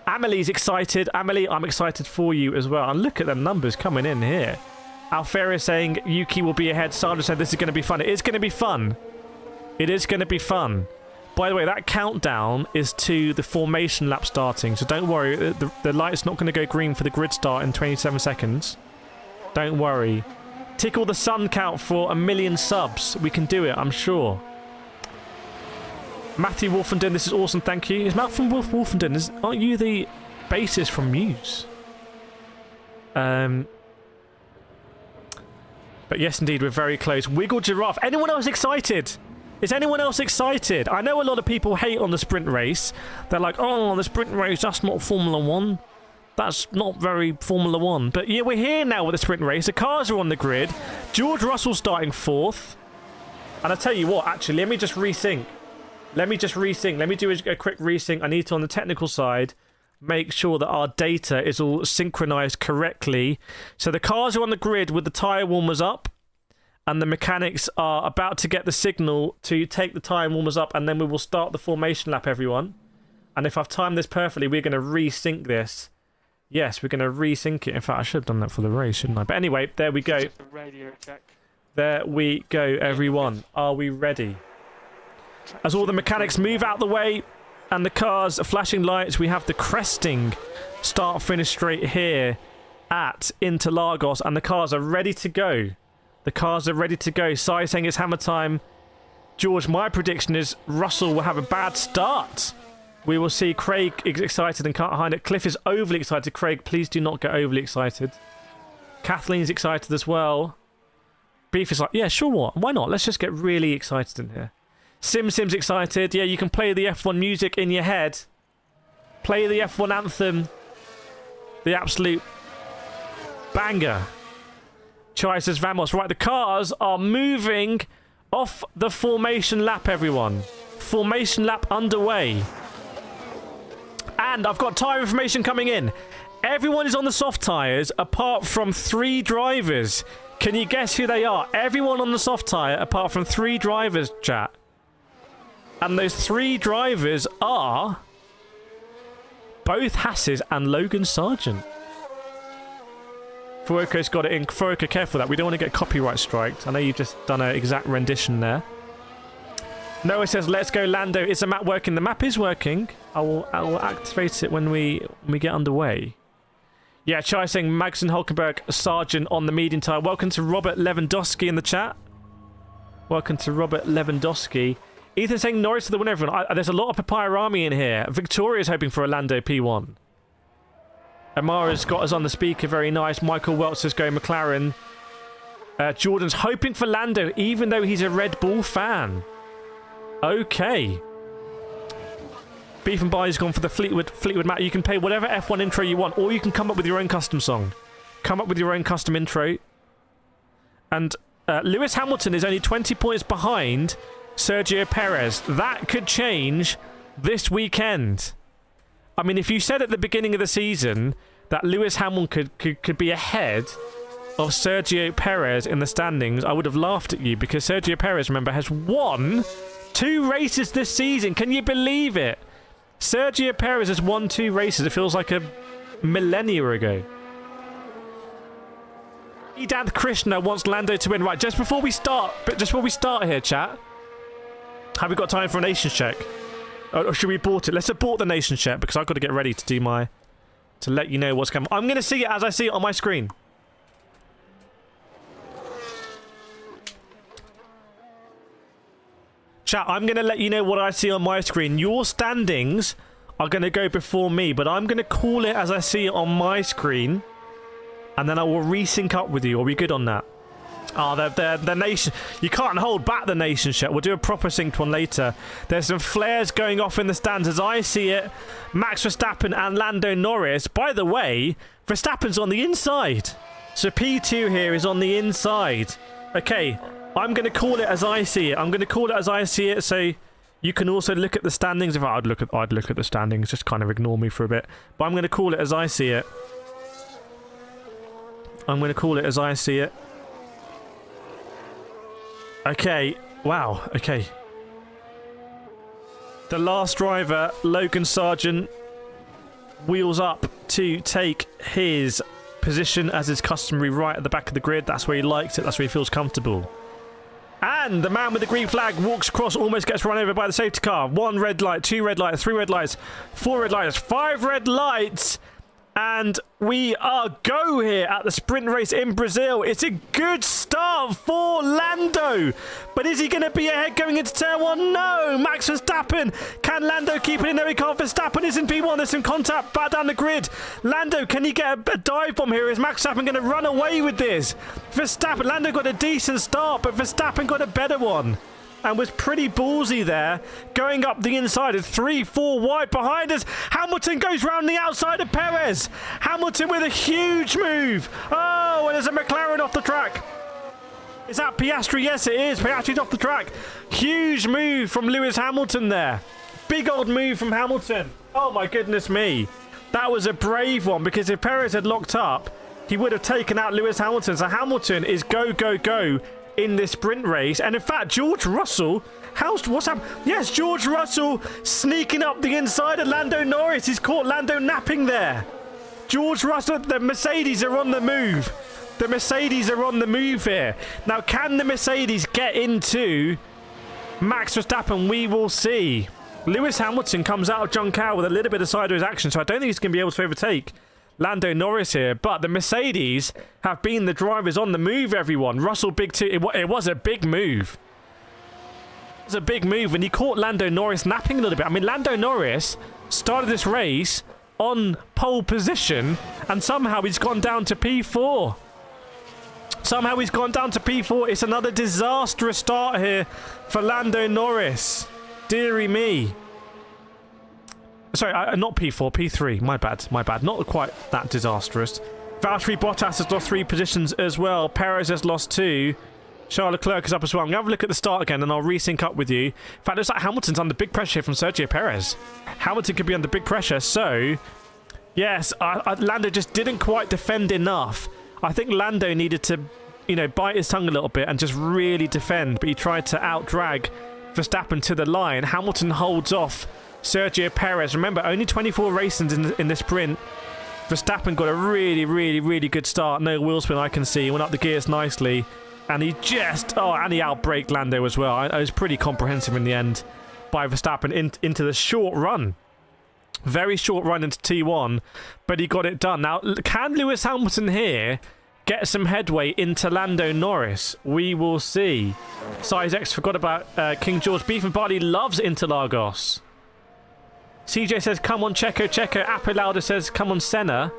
Amelie's excited. Amelie, I'm excited for you as well. And look at the numbers coming in here. Alfera saying Yuki will be ahead. Sandra said this is going to be fun. It is going to be fun. It is going to be fun. By the way, that countdown is to the formation lap starting, so don't worry. The light's not going to go green for the grid start in 27 seconds. Don't worry. Tickle the sun count for 1 million subs. We can do it, I'm sure. Matthew Wolfenden, this is awesome, thank you. Is Matthew Wolfenden, aren't you the bassist from Muse? But yes, indeed, we're very close. Wiggle Giraffe. Anyone else excited? Is anyone else excited? I know a lot of people hate on the sprint race. They're like, oh, the sprint race, that's not Formula 1. That's not very Formula 1. But yeah, we're here now with the sprint race. The cars are on the grid. George Russell starting 4th. And I tell you what, actually, let me just resync. Let me just resync. Let me do a quick resync. I need to, on the technical side, make sure that our data is all synchronized correctly. So the cars are on the grid with the tyre warmers up, and the mechanics are about to get the signal to take the tyre warmers up, and then we will start the formation lap, everyone. And if I've timed this perfectly, we're going to resync this. Yes, we're going to resync it. In fact, I should have done that for the race, shouldn't I? But anyway, there we go. Radio check. There we go, everyone. Are we ready? As all the mechanics move out the way and the cars are flashing lights, we have the cresting start-finish straight here at Interlagos, and the cars are ready to go. The cars are ready to go. Sai saying it's hammer time. George, my prediction is Russell will have a bad start. We will see Craig excited and can't hide it. Cliff is overly excited. Craig, please do not get overly excited. Kathleen's excited as well. Beef is like, yeah, sure, why not? Let's just get really excited in here. Sim's excited. Yeah, you can play the F1 music in your head. Play the F1 anthem. The absolute banger. Chai says, Vamos. Right, the cars are moving off the formation lap, everyone. Formation lap underway. And I've got tyre information coming in. Everyone is on the soft tyres apart from 3 drivers. Can you guess who they are? Everyone on the soft tyre apart from 3 drivers, chat. And those 3 drivers are both Haas's and Logan Sargent. Fuoco's got it in. Fuoco, careful that. We don't want to get copyright striked. I know you've just done an exact rendition there. Noah says, let's go, Lando. Is the map working? The map is working. I will activate it when we get underway. Yeah, Chai saying Magnussen, Hulkenberg, Sargent on the medium tyre. Welcome to Robert Lewandowski in the chat. Welcome to Robert Lewandowski. Ethan saying Norris to the winner, everyone. There's a lot of Papaya Army in here. Victoria's hoping for a Lando P1. Amara's got us on the speaker. Very nice. Michael Welch says go McLaren. Jordan's hoping for Lando, even though he's a Red Bull fan. Okay. Beef and Buy's gone for the Fleetwood Mac. You can play whatever F1 intro you want, or you can come up with your own custom song. Come up with your own custom intro. And Lewis Hamilton is only 20 points behind Sergio Perez. That could change this weekend. I mean, if you said at the beginning of the season that Lewis Hamilton could be ahead of Sergio Perez in the standings, I would have laughed at you, because Sergio Perez, remember, has won 2 races this season. Can you believe it? Sergio Perez has won 2 races. It feels like a millennia ago. Edanth Krishna wants Lando to win. Right, just before we start here, chat, have we got time for a nations check? Or should we abort it? Let's abort the nations check, because I've got to get ready to do to let you know what's coming. I'm going to see it as I see it on my screen. Chat, I'm going to let you know what I see on my screen. Your standings are going to go before me, but I'm going to call it as I see it on my screen, and then I will resync up with you. Are we good on that? Oh, the nation. You can't hold back the nation shit. We'll do a proper synced one later. There's some flares going off in the stands as I see it. Max Verstappen and Lando Norris. By the way, Verstappen's on the inside. So P2 here is on the inside. Okay, I'm going to call it as I see it. I'm going to call it as I see it, so you can also look at the standings. If I'd look at the standings, just kind of ignore me for a bit. But I'm going to call it as I see it. I'm going to call it as I see it. Okay, wow, okay. The last driver, Logan Sargent, wheels up to take his position as is customary right at the back of the grid. That's where he likes it, that's where he feels comfortable. And the man with the green flag walks across, almost gets run over by the safety car. 1 red light, 2 red lights, 3 red lights, 4 red lights, 5 red lights. And we are go here at the sprint race in Brazil. It's a good start for Lando. But is he going to be ahead going into turn 1? No. Max Verstappen. Can Lando keep it in? No, he can't. Verstappen is in P1. There's some contact back down the grid. Lando, can he get a dive bomb here? Is Max Verstappen going to run away with this? Verstappen. Lando got a decent start, but Verstappen got a better one. And was pretty ballsy there, going up the inside of 3-4 wide behind us. Hamilton goes round the outside of Perez. Hamilton with a huge move. Oh, and there's a McLaren off the track. Is that Piastri? Yes, it is. Piastri's off the track. Huge move from Lewis Hamilton there. Big old move from Hamilton. Oh, my goodness me. That was a brave one, because if Perez had locked up, he would have taken out Lewis Hamilton. So Hamilton is go, go, go in this sprint race. And in fact, George Russell, what's happening? Yes, George Russell sneaking up the inside of Lando Norris. He's caught Lando napping there. George Russell, the Mercedes are on the move. The Mercedes are on the move here. Now, can the Mercedes get into Max Verstappen? We will see. Lewis Hamilton comes out of John Cow with a little bit of sideways action, so I don't think he's going to be able to overtake Lando Norris here. But the Mercedes have been the drivers on the move, everyone. Russell, big two. It was a big move. It was a big move when he caught Lando Norris napping a little bit. I mean, Lando Norris started this race on pole position, and somehow he's gone down to P4. Somehow he's gone down to P4. It's another disastrous start here for Lando Norris. Deary me. Sorry, not P4, P3. My bad. Not quite that disastrous. Valtteri Bottas has lost 3 positions as well. Perez has lost 2. Charles Leclerc is up as well. I'm going to have a look at the start again, and I'll resync up with you. In fact, it looks like Hamilton's under big pressure here from Sergio Perez. Hamilton could be under big pressure, so... Yes, Lando just didn't quite defend enough. I think Lando needed to, bite his tongue a little bit and just really defend, but he tried to out-drag Verstappen to the line. Hamilton holds off Sergio Perez. Remember, only 24 races in the sprint. Verstappen got a really, really, really good start. No wheel spin I can see. He went up the gears nicely. And he just... Oh, and he outbraked Lando as well. I was pretty comprehensive in the end by Verstappen into the short run. Very short run into T1, but he got it done. Now, can Lewis Hamilton here get some headway into Lando Norris? We will see. Size X forgot about King George. Beef and Barley loves Interlagos. CJ says, come on, Checo. Apolauda says, come on, Senna.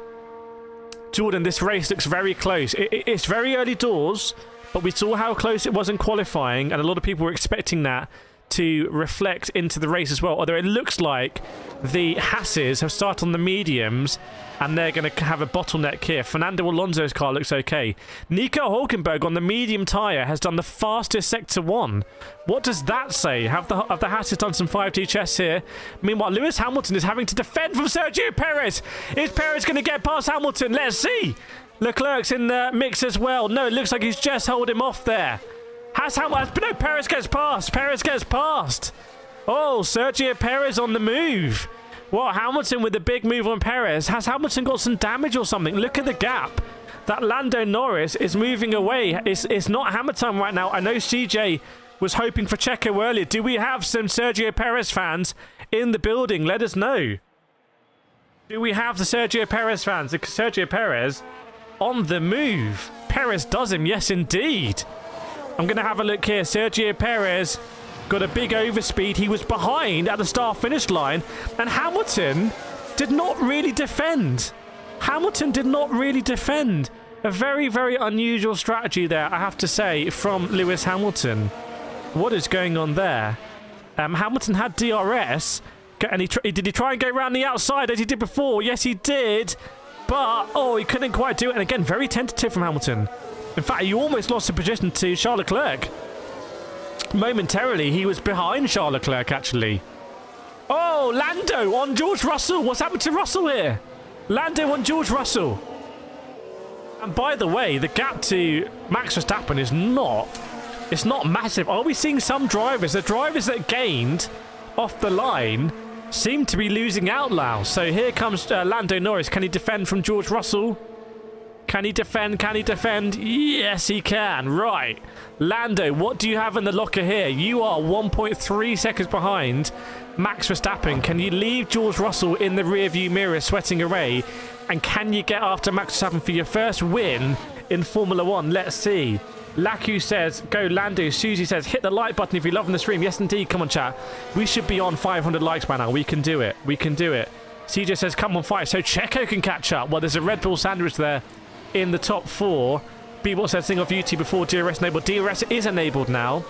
Jordan, this race looks very close. It's very early doors, but we saw how close it was in qualifying, and a lot of people were expecting that to reflect into the race as well. Although it looks like the Haases have started on the mediums, and they're going to have a bottleneck here. Fernando Alonso's car looks okay. Nico Hulkenberg on the medium tyre has done the fastest Sector 1. What does that say? Have the Haases done some 5G chess here? Meanwhile, Lewis Hamilton is having to defend from Sergio Perez. Is Perez going to get past Hamilton? Let's see. Leclerc's in the mix as well. No, it looks like he's just holding him off there. No, Perez gets past. Oh, Sergio Perez on the move. What, Hamilton with the big move on Perez? Has Hamilton got some damage or something? Look at the gap. That Lando Norris is moving away. It's not hammer time right now. I know CJ was hoping for Checo earlier. Do we have some Sergio Perez fans in the building? Let us know. Do we have the Sergio Perez fans? Sergio Perez on the move. Perez does him. Yes, indeed. I'm going to have a look here. Sergio Perez got a big overspeed. He was behind at the start-finish line. And Hamilton did not really defend. A very, very unusual strategy there, I have to say, from Lewis Hamilton. What is going on there? Hamilton had DRS. And did he try and go around the outside as he did before? Yes, he did. But, he couldn't quite do it. And again, very tentative from Hamilton. In fact, he almost lost the position to Charles Leclerc. Momentarily, he was behind Charles Leclerc, actually. Oh, Lando on George Russell. What's happened to Russell here? Lando on George Russell. And by the way, the gap to Max Verstappen is not massive. Are we seeing some drivers? The drivers that gained off the line seem to be losing out now. So here comes Lando Norris. Can he defend from George Russell? Can he defend? Yes, he can. Right. Lando, what do you have in the locker here? You are 1.3 seconds behind Max Verstappen. Can you leave George Russell in the rearview mirror sweating away? And can you get after Max Verstappen for your first win in Formula 1? Let's see. Laku says, go Lando. Susie says, hit the like button if you're loving the stream. Yes, indeed. Come on, chat. We should be on 500 likes by now. We can do it. CJ says, come on, fight. So Checo can catch up. Well, there's a Red Bull sandwich there in the top 4. B-Bot says thing off YouTube before DRS enabled. DRS is enabled now.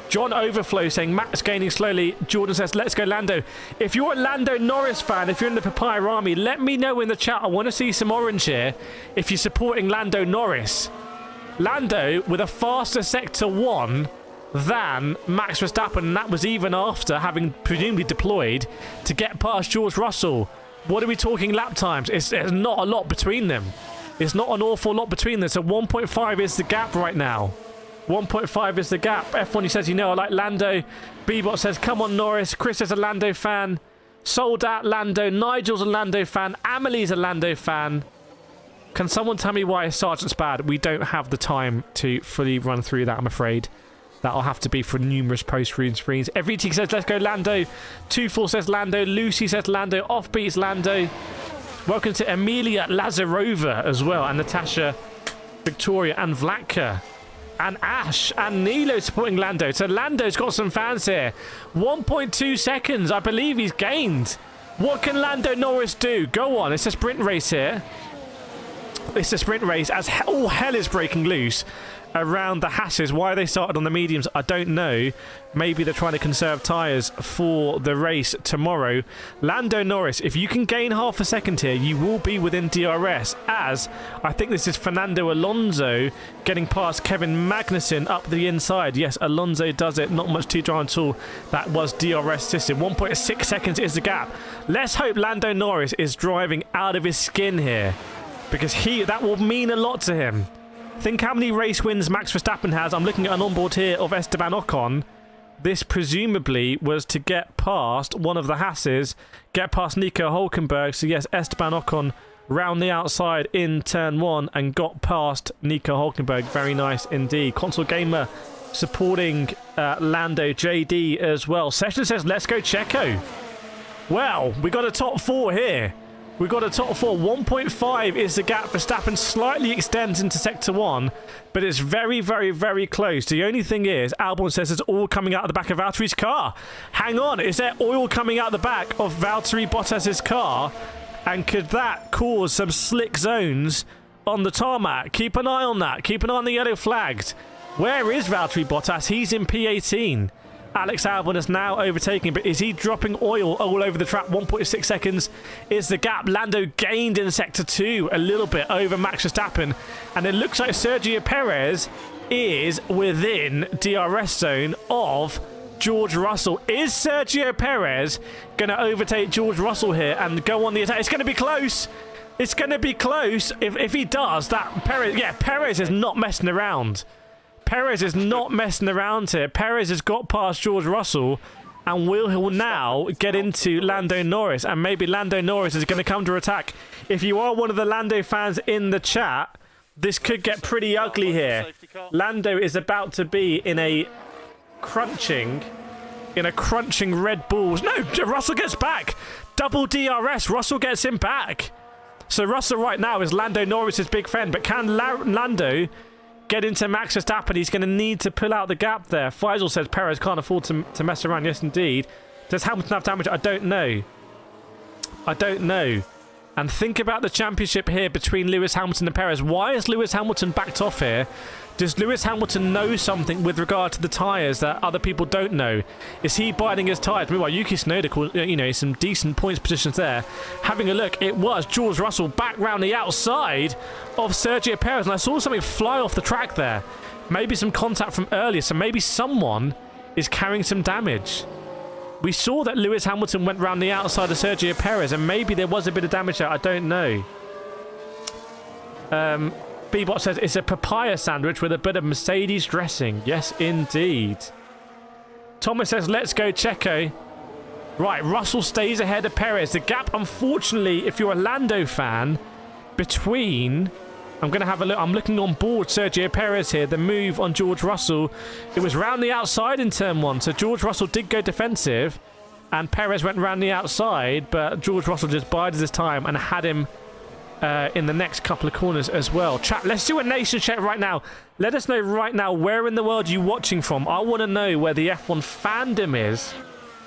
John Overflow saying Max gaining slowly. Jordan says let's go Lando. If you're a Lando Norris fan, if you're in the Papaya Army, let me know in the chat. I want to see some orange here if you're supporting Lando Norris. Lando with a faster sector 1 than Max Verstappen, and that was even after having presumably deployed to get past George Russell. What are we talking lap times? It's not a lot between them. It's not an awful lot between them. So 1.5 is the gap right now. 1.5 is the gap. F1 says, you know, I like Lando. Bebot says, come on, Norris. Chris is a Lando fan. Sold out Lando. Nigel's a Lando fan. Amelie's a Lando fan. Can someone tell me why Sargent's bad? We don't have the time to fully run through that, I'm afraid. That'll have to be for numerous post-screen screens. Everything says, let's go Lando. 24 says Lando. Lucy says Lando. Offbeat's Lando. Welcome to Emilia Lazarova as well. And Natasha, Victoria, and Vlatka. And Ash and Nilo supporting Lando. So Lando's got some fans here. 1.2 seconds. I believe he's gained. What can Lando Norris do? Go on. It's a sprint race here. It's a sprint race as all hell is breaking loose around the Haas's. Why they started on the mediums, I don't know. Maybe they're trying to conserve tyres for the race tomorrow. Lando Norris, if you can gain half a second here, you will be within DRS, as I think this is Fernando Alonso getting past Kevin Magnussen up the inside. Yes, Alonso does it. Not much to draw at all. That was DRS system. 1.6 seconds is the gap. Let's hope Lando Norris is driving out of his skin here, because that will mean a lot to him. Think how many race wins Max Verstappen has. I'm looking at an onboard here of Esteban Ocon. This presumably was to get past one of the Haas's, get past Nico Hulkenberg. So yes, Esteban Ocon round the outside in turn 1 and got past Nico Hulkenberg. Very nice indeed. Console Gamer supporting Lando. JD as well. Session says, let's go Checo. Well, we got a top 4 here. We've got a top 4. 1.5 is the gap. Verstappen slightly extends into sector 1, but it's very, very, very close. The only thing is, Albon says it's all coming out of the back of Valtteri's car. Hang on, is there oil coming out the back of Valtteri Bottas's car? And could that cause some slick zones on the tarmac? Keep an eye on that. Keep an eye on the yellow flags. Where is Valtteri Bottas? He's in P18. Alex Albon is now overtaking, but is he dropping oil all over the track? 1.6 seconds is the gap. Lando gained in sector 2 a little bit over Max Verstappen, and it looks like Sergio Perez is within DRS zone of George Russell. Is Sergio Perez going to overtake George Russell here and go on the attack? It's going to be close. It's going to be close. If he does, that Perez is not messing around. Perez is not messing around here. Perez has got past George Russell and will now get into Lando Norris. And maybe Lando Norris is going to come to attack. If you are one of the Lando fans in the chat, this could get pretty ugly here. Lando is about to be in a crunching Red Bulls. No, Russell gets back. Double DRS. Russell gets him back. So Russell right now is Lando Norris's big friend. But can Lando get into Max Verstappen? He's going to need to pull out the gap there. Faisal says Perez can't afford to mess around. Yes, indeed. Does Hamilton have damage? I don't know. I don't know. And think about the championship here between Lewis Hamilton and Perez. Why is Lewis Hamilton backed off here? Does Lewis Hamilton know something with regard to the tyres that other people don't know? Is he biding his tyres? Meanwhile, Yuki Tsunoda, you know, some decent points positions there. Having a look, it was George Russell back round the outside of Sergio Perez. And I saw something fly off the track there. Maybe some contact from earlier. So maybe someone is carrying some damage. We saw that Lewis Hamilton went round the outside of Sergio Perez, and maybe there was a bit of damage there. I don't know. Bebot says it's a papaya sandwich with a bit of Mercedes dressing. Yes, indeed. Thomas says, let's go Checo. Right, Russell stays ahead of Perez. The gap, unfortunately, if you're a Lando fan, between... I'm going to have a look. I'm looking on board Sergio Perez here. The move on George Russell. It was round the outside in turn 1. So George Russell did go defensive. And Perez went round the outside. But George Russell just bided his time and had him in the next couple of corners as well. Chat, let's do a nation check right now. Let us know right now where in the world you're watching from. I want to know where the F1 fandom is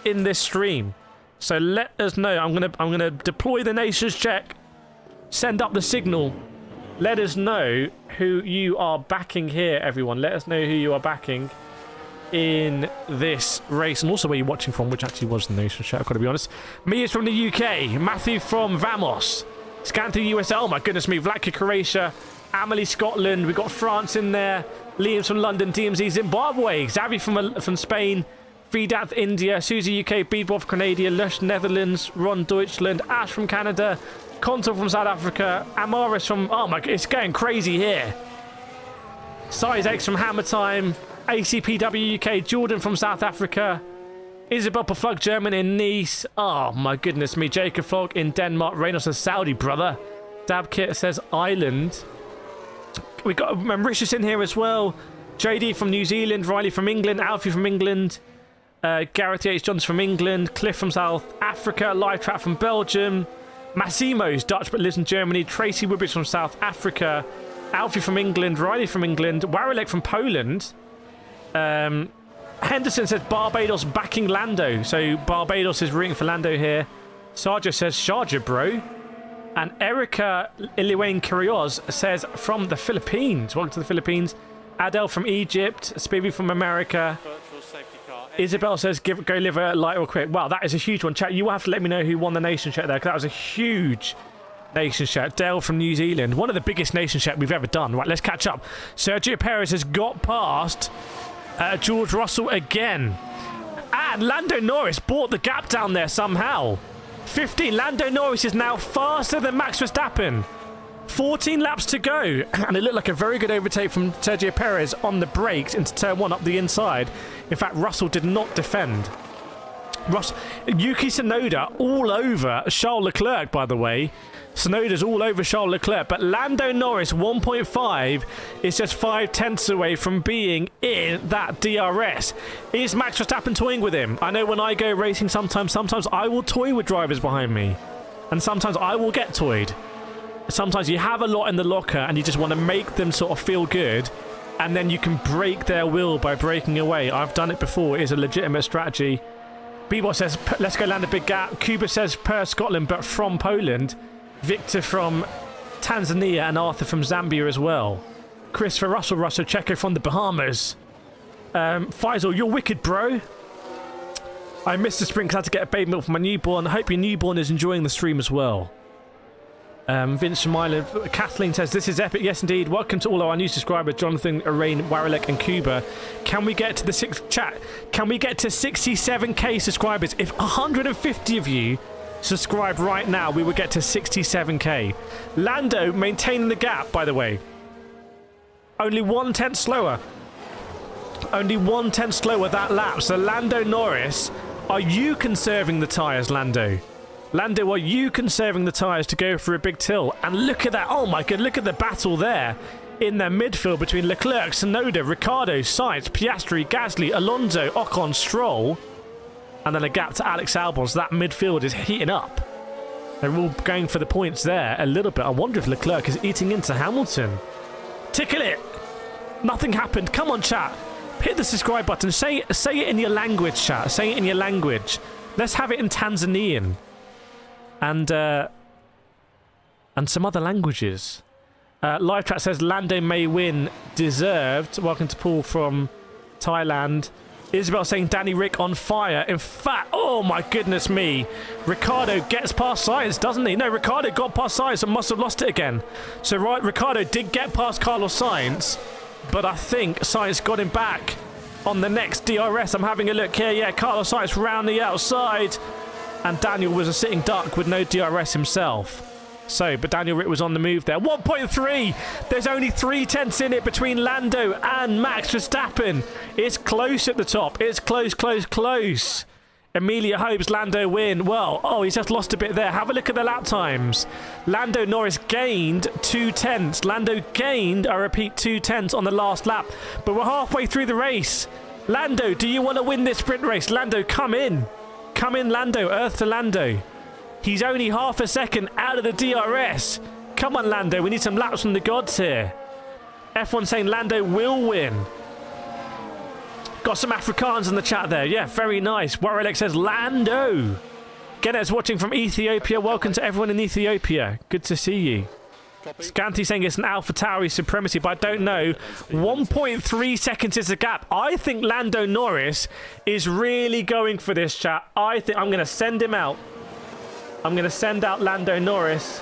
in this stream. So let us know. I'm gonna deploy the nations check. Send up the signal. Let us know who you are backing here, everyone. Let us know who you are backing in this race, and also where you're watching from, which actually was the nation chat, I've got to be honest. Me is from the UK. Matthew from Vamos Scan through USA. Oh my goodness me. Vlatka, Croatia. Amelie, Scotland. We've got France in there. Liam's from London. DMZ, Zimbabwe. Xavi from Spain. Vedath, India. Susie, UK. Bebop, Canada. Lush, Netherlands. Ron, Deutschland. Ash from Canada. Consul from South Africa. Amaris from... Oh my... It's going crazy here. Size X from Hammer Time. ACPW UK. Jordan from South Africa. Isabel Paflug, Germany in Nice. Oh my goodness me. Jacob Flog in Denmark. Reynolds says Saudi, brother. Dab Kit says Ireland. We got Mauritius in here as well. JD from New Zealand. Riley from England. Alfie from England. Gareth H. Johns from England. Cliff from South Africa. Live Trap from Belgium. Massimo's Dutch but lives in Germany. Tracy Woodbridge from South Africa. Alfie from England. Riley from England. Warelek from Poland. Henderson says Barbados backing Lando. So Barbados is rooting for Lando here. Sergio says Sharjah, bro. And Erica Iliwane Carrios says from the Philippines. Welcome to the Philippines. Adele from Egypt. Speedy from America. Isabel says go live a light real quick. Wow, that is a huge one. Chat, you will have to let me know who won the nation chat there, because that was a huge nation chat. Dale from New Zealand. One of the biggest nation chat we've ever done. Right, let's catch up. Sergio Perez has got past George Russell again. And Lando Norris brought the gap down there somehow. 15. Lando Norris is now faster than Max Verstappen. 14 laps to go. And it looked like a very good overtake from Sergio Perez on the brakes into turn 1 up the inside. In fact, Russell did not defend. Yuki Tsunoda all over Charles Leclerc, by the way. Tsunoda's all over Charles Leclerc, but Lando Norris 1.5 is just 5/10 away from being in that DRS. Is Max Verstappen toying with him? I know when I go racing sometimes I will toy with drivers behind me, and sometimes I will get toyed. Sometimes you have a lot in the locker and you just want to make them sort of feel good, and then you can break their will by breaking away. I've done it before. It is a legitimate strategy. Bebop says, let's go land a big gap. Cuba says, per Scotland, but from Poland. Victor from Tanzania and Arthur from Zambia as well. Chris for Russell Checo from the Bahamas. Faisal, you're wicked, bro. I missed the spring because I had to get a baby milk for my newborn. I hope your newborn is enjoying the stream as well. Vince from Ireland. Kathleen says, this is epic. Yes, indeed. Welcome to all our new subscribers, Jonathan, Arain, Warelek, and Cuba. Can we get to the Can we get to 67k subscribers? If 150 of you subscribe right now, we will get to 67k. Lando maintaining the gap, by the way. Only 1/10 slower. Only 1/10 slower that lap. So Lando Norris, are you conserving the tyres, Lando? Lando, are you conserving the tyres to go for a big tilt? And look at that. Oh my god, look at the battle there in their midfield between Leclerc, Tsunoda, Ricciardo, Sainz, Piastri, Gasly, Alonso, Ocon, Stroll. And then a gap to Alex Albon. So that midfield is heating up. They're all going for the points there a little bit. I wonder if Leclerc is eating into Hamilton. Tickle it. Nothing happened. Come on, chat. Hit the subscribe button. Say it in your language, chat. Say it in your language. Let's have it in Tanzanian. And some other languages. Live chat says Lando may win. Deserved. Welcome to Paul from Thailand. Isabel saying Danny Rick on fire. In fact, oh my goodness me. Ricciardo gets past Sainz, doesn't he? No, Ricciardo got past Sainz and must have lost it again. So right, Ricciardo did get past Carlos Sainz, but I think Sainz got him back on the next DRS. I'm having a look here. Yeah, Carlos Sainz round the outside. And Daniel was a sitting duck with no DRS himself. So, but Daniel Rick was on the move there. 1.3! There's only 3/10 in it between Lando and Max Verstappen. It's close at the top. It's close, close, close. Emilia hopes Lando win. Well, oh, he's just lost a bit there. Have a look at the lap times. Lando Norris gained 2/10. Lando gained, I repeat, 2/10 on the last lap. But we're halfway through the race. Lando, do you want to win this sprint race? Lando, come in. Come in, Lando. Earth to Lando. He's only half a second out of the DRS. Come on, Lando. We need some laps from the gods here. F1 saying Lando will win. Got some Afrikaans in the chat there. Yeah, very nice. Warelek says Lando. Genet's watching from Ethiopia. Welcome to everyone in Ethiopia. Good to see you. Scanty saying it's an AlphaTauri supremacy, but I don't know. 1.3 seconds is the gap. I think Lando Norris is really going for this, chat. I think I'm going to send him out. I'm going to send out Lando Norris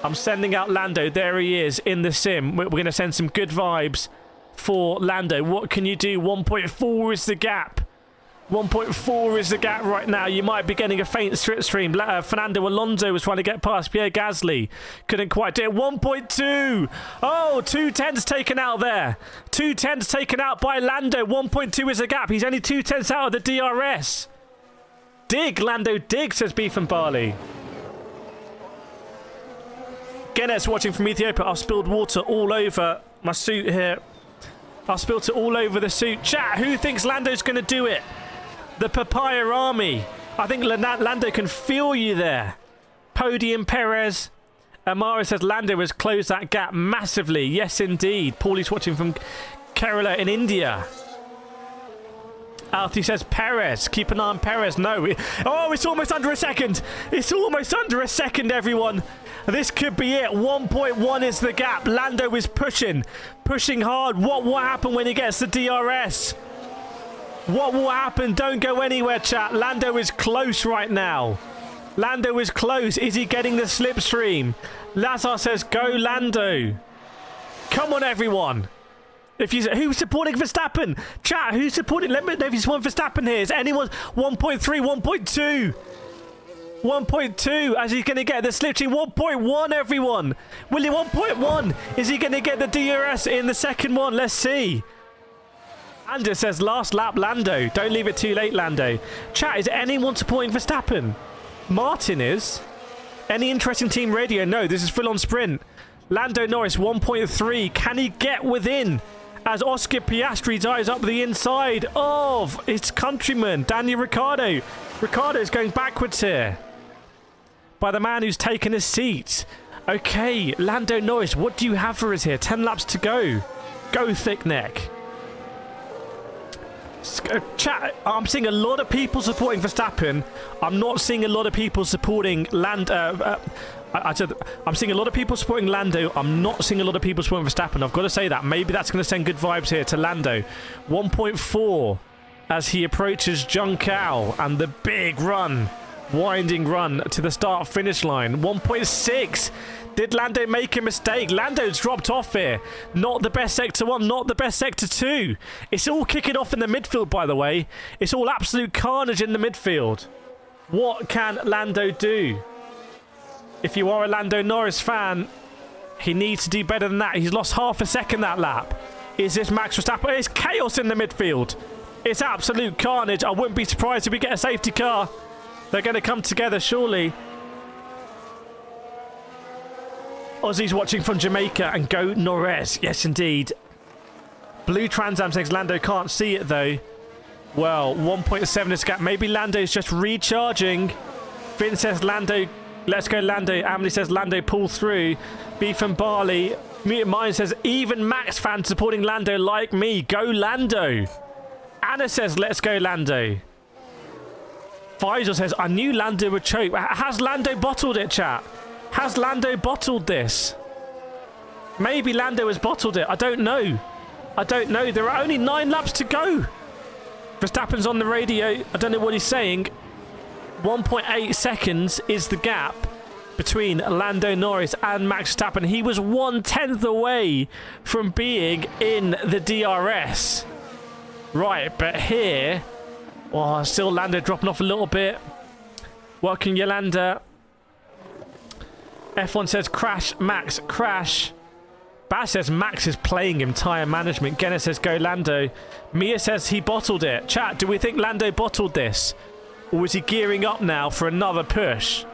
I'm sending out Lando. There he is in the sim. We're going to send some good vibes for Lando. What can you do? 1.4 is the gap. 1.4 is the gap right now. You might be getting a faint slipstream. Fernando Alonso was trying to get past Pierre Gasly. Couldn't quite do it. 1.2. Oh, 2/10s taken out there. 2/10s taken out by Lando. 1.2 is the gap. He's only 2/10s out of the DRS. Dig, Lando, dig, says Beef and Barley. Guinness watching from Ethiopia. I've spilled water all over my suit here. I've spilled it all over the suit. Chat, who thinks Lando's going to do it? The Papaya Army. I think Lando can feel you there. Podium Perez. Amara says Lando has closed that gap massively. Yes, indeed. Paulie's watching from Kerala in India. Alfie says Perez. Keep an eye on Perez. No. Oh, it's almost under a second. It's almost under a second, everyone. This could be it. 1.1 is the gap. Lando is pushing hard. What will happen when he gets the DRS? What will happen? Don't go anywhere, chat. Lando is close right now. Lando is close. Is he getting the slipstream? Lazar says, go Lando. Come on, everyone. Who's supporting Verstappen? Chat, who's supporting? Let me know if you support Verstappen here. Is anyone 1.3, 1.2? 1.2, as he's going to get the slipstream. 1.1, everyone. Will he 1.1? Is he going to get the DRS in the second one? Let's see. And it says last lap Lando. Don't leave it too late, Lando. Chat, is anyone supporting Verstappen? Martin is. Any interesting team radio? No, this is full on sprint. Lando Norris 1.3. Can he get within? As Oscar Piastri dives up the inside of his countryman, Daniel Ricciardo. Ricciardo's going backwards here by the man who's taken his seat. Okay, Lando Norris, what do you have for us here? 10 laps to go. Go, thick neck. Chat, I'm seeing a lot of people supporting Verstappen. I'm not seeing a lot of people supporting Lando. I'm seeing a lot of people supporting Lando. I'm not seeing a lot of people supporting Verstappen. I've got to say that. Maybe that's going to send good vibes here to Lando. 1.4 as he approaches Junção and the big run. Winding run to the start-finish line. 1.6. Did Lando make a mistake? Lando's dropped off here. Not the best sector 1, not the best sector 2. It's all kicking off in the midfield, by the way. It's all absolute carnage in the midfield. What can Lando do? If you are a Lando Norris fan, he needs to do better than that. He's lost half a second that lap. Is this Max Verstappen? It's chaos in the midfield. It's absolute carnage. I wouldn't be surprised if we get a safety car. They're going to come together, surely. Aussies watching from Jamaica and go Norris. Yes, indeed. Blue Transam says Lando can't see it, though. Well, 1.7 is gap. Maybe Lando's just recharging. Finn says Lando. Let's go Lando. Emily says Lando pull through. Beef and Barley. Mutant Mind says even Max fans supporting Lando like me. Go Lando. Anna says let's go Lando. Faisal says I knew Lando would choke. Has Lando bottled it, chat? Has Lando bottled this? Maybe Lando has bottled it. I don't know. I don't know. There are only 9 laps to go. Verstappen's on the radio. I don't know what he's saying. 1.8 seconds is the gap between Lando Norris and Max Verstappen. He was 1/10 away from being in the DRS. Right, but here... Oh, still Lando dropping off a little bit. Welcome, Yolanda. F1 says crash, Max, crash. Bass says Max is playing him, tyre management. Genna says go Lando. Mia says he bottled it. Chat, do we think Lando bottled this? Or is he gearing up now for another push?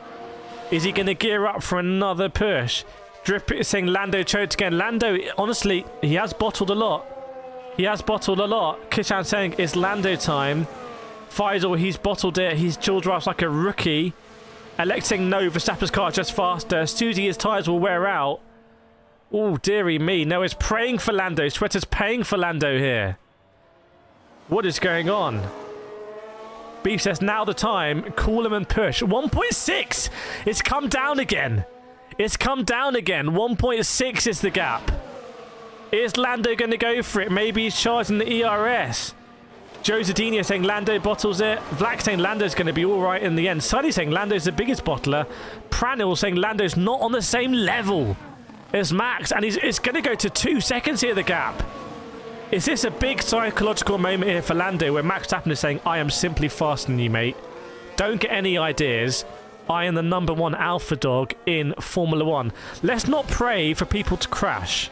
Is he going to gear up for another push? Drip is saying Lando choked again. Lando, honestly, he has bottled a lot. He has bottled a lot. Kishan saying it's Lando time. Faisal, he's bottled it. He's chill drives like a rookie. Alex saying no, Verstappen's car just faster. Susie, his tyres will wear out. Oh, dearie me. Noah's praying for Lando. Sweater's paying for Lando here. What is going on? Beef says, now the time. Call him and push. 1.6. It's come down again. It's come down again. 1.6 is the gap. Is Lando going to go for it? Maybe he's charging the ERS. Joe Zadinho saying Lando bottles it. Vlack saying Lando's going to be all right in the end. Sully saying Lando's the biggest bottler. Pranil saying Lando's not on the same level as Max. And it's going to go to 2 seconds here, the gap. Is this a big psychological moment here for Lando where Max Verstappen is saying, I am simply faster than you, mate. Don't get any ideas. I am the #1 alpha dog in Formula 1. Let's not pray for people to crash.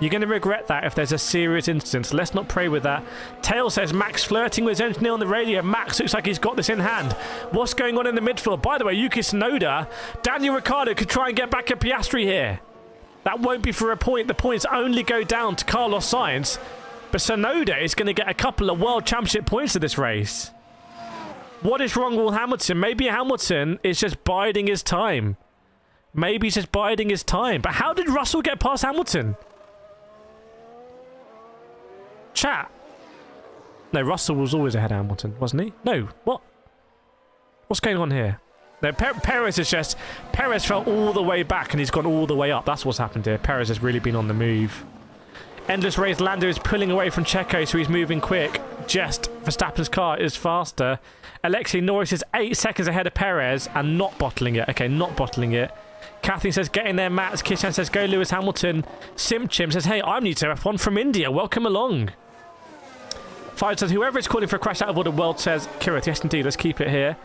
You're going to regret that if there's a serious incident. Let's not pray with that. Tail says Max flirting with his engineer on the radio. Max looks like he's got this in hand. What's going on in the midfield? By the way, Yuki Tsunoda, Daniel Ricciardo could try and get back at Piastri here. That won't be for a point. The points only go down to Carlos Sainz. But Tsunoda is going to get a couple of World Championship points of this race. What is wrong with Hamilton? Maybe Hamilton is just biding his time. Maybe he's just biding his time. But how did Russell get past Hamilton? Chat. No, Russell was always ahead of Hamilton, wasn't he? No. What? What's going on here? No, Perez is just... Perez fell all the way back and he's gone all the way up. That's what's happened here. Perez has really been on the move. Endless race. Lando is pulling away from Checo, so he's moving quick. Just Verstappen's car is faster. Alexei Norris is 8 seconds ahead of Perez and not bottling it. Okay, not bottling it. Kathleen says, get in there, Matt. Kishan says, go Lewis Hamilton. Simchim says, hey, I'm new to F1 from India. Welcome along. Five says, whoever is calling for a crash out of order world says, Kireth, yes indeed, let's keep it here.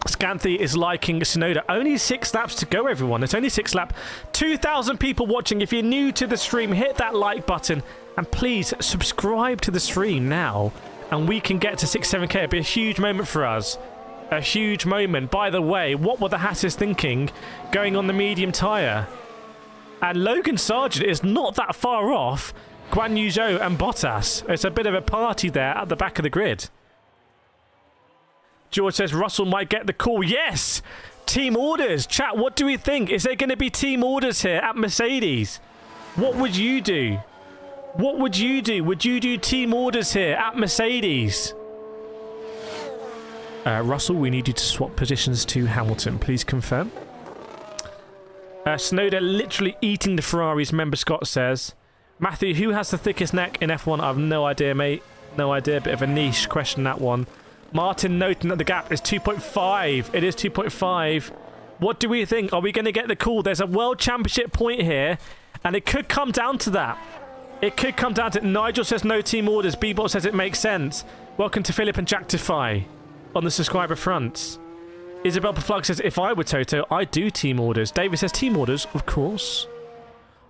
Scanthy is liking Tsunoda. Only 6 laps to go, everyone. It's only 6 laps. 2,000 people watching. If you're new to the stream, hit that like button. And please subscribe to the stream now. And we can get to 6-7k. It'll be a huge moment for us. A huge moment. By the way, what were the Haas thinking going on the medium tyre? And Logan Sargent is not that far off Guan Yu Zhou and Bottas. It's a bit of a party there at the back of the grid. George says Russell might get the call. Yes! Team orders. Chat, what do we think? Is there going to be team orders here at Mercedes? What would you do? What would you do? Would you do team orders here at Mercedes? Russell, we need you to swap positions to Hamilton. Please confirm. Tsunoda literally eating the Ferraris, member Scott says. Matthew, who has the thickest neck in F1? I have no idea, mate. No idea. Bit of a niche question, that one. Martin noting that the gap is 2.5. It is 2.5. What do we think? Are we going to get the call? There's a World Championship point here, and it could come down to that. It could come down to it. Nigel says no team orders. Bebot says it makes sense. Welcome to Philip and Jacktify on the subscriber fronts. Isabel Plug says, if I were Toto, I'd do team orders. David says team orders, of course.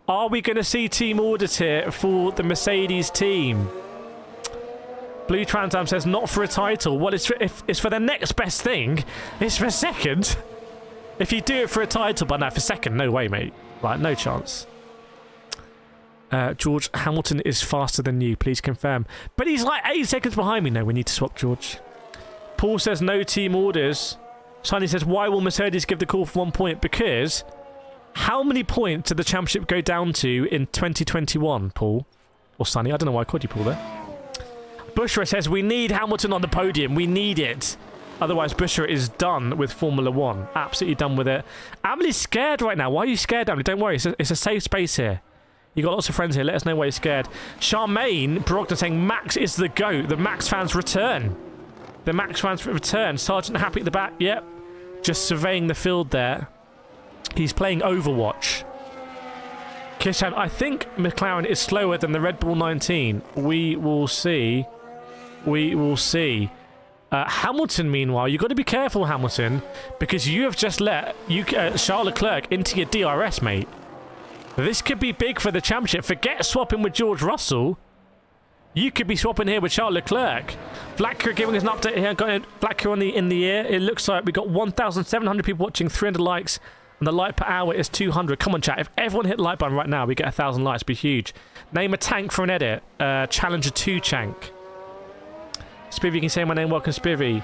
Are we going to see team orders here for the Mercedes team? Blue Transam says, not for a title. Well, it's for the next best thing. It's for second. If you do it for a title, but no, for second, no way, mate. Like, no chance. George, Hamilton is faster than you. Please confirm. But he's like 8 seconds behind me. No, we need to swap George. Paul says, no team orders. Sonny says, why will Mercedes give the call for 1 point? Because how many points did the championship go down to in 2021, Paul? Or Sonny? I don't know why I called you Paul there. Bushra says, we need Hamilton on the podium. We need it. Otherwise, Bushra is done with Formula 1. Absolutely done with it. Emily's scared right now. Why are you scared, Emily? Don't worry. It's a safe space here. You got lots of friends here. Let us know why you're scared. Charmaine Brogdon saying, Max is the GOAT. The Max fans return. The Max fans return. Sergeant happy at the back. Yep. Just surveying the field there. He's playing Overwatch. Kishan, I think McLaren is slower than the Red Bull 19. We will see. We will see. Hamilton, meanwhile, you've got to be careful, Hamilton, because you have just let Charles Leclerc into your DRS, mate. This could be big for the championship. Forget swapping with George Russell. You could be swapping here with Charles Leclerc. Vlacker giving us an update here. Got Vlacker in the air. It looks like we got 1,700 people watching, 300 likes, and the like per hour is 200. Come on, chat. If everyone hit the like button right now, we get 1,000 likes. It'd be huge. Name a tank for an edit. Challenger 2 Chank. Spivvy, you can say my name. Welcome, Spivvy.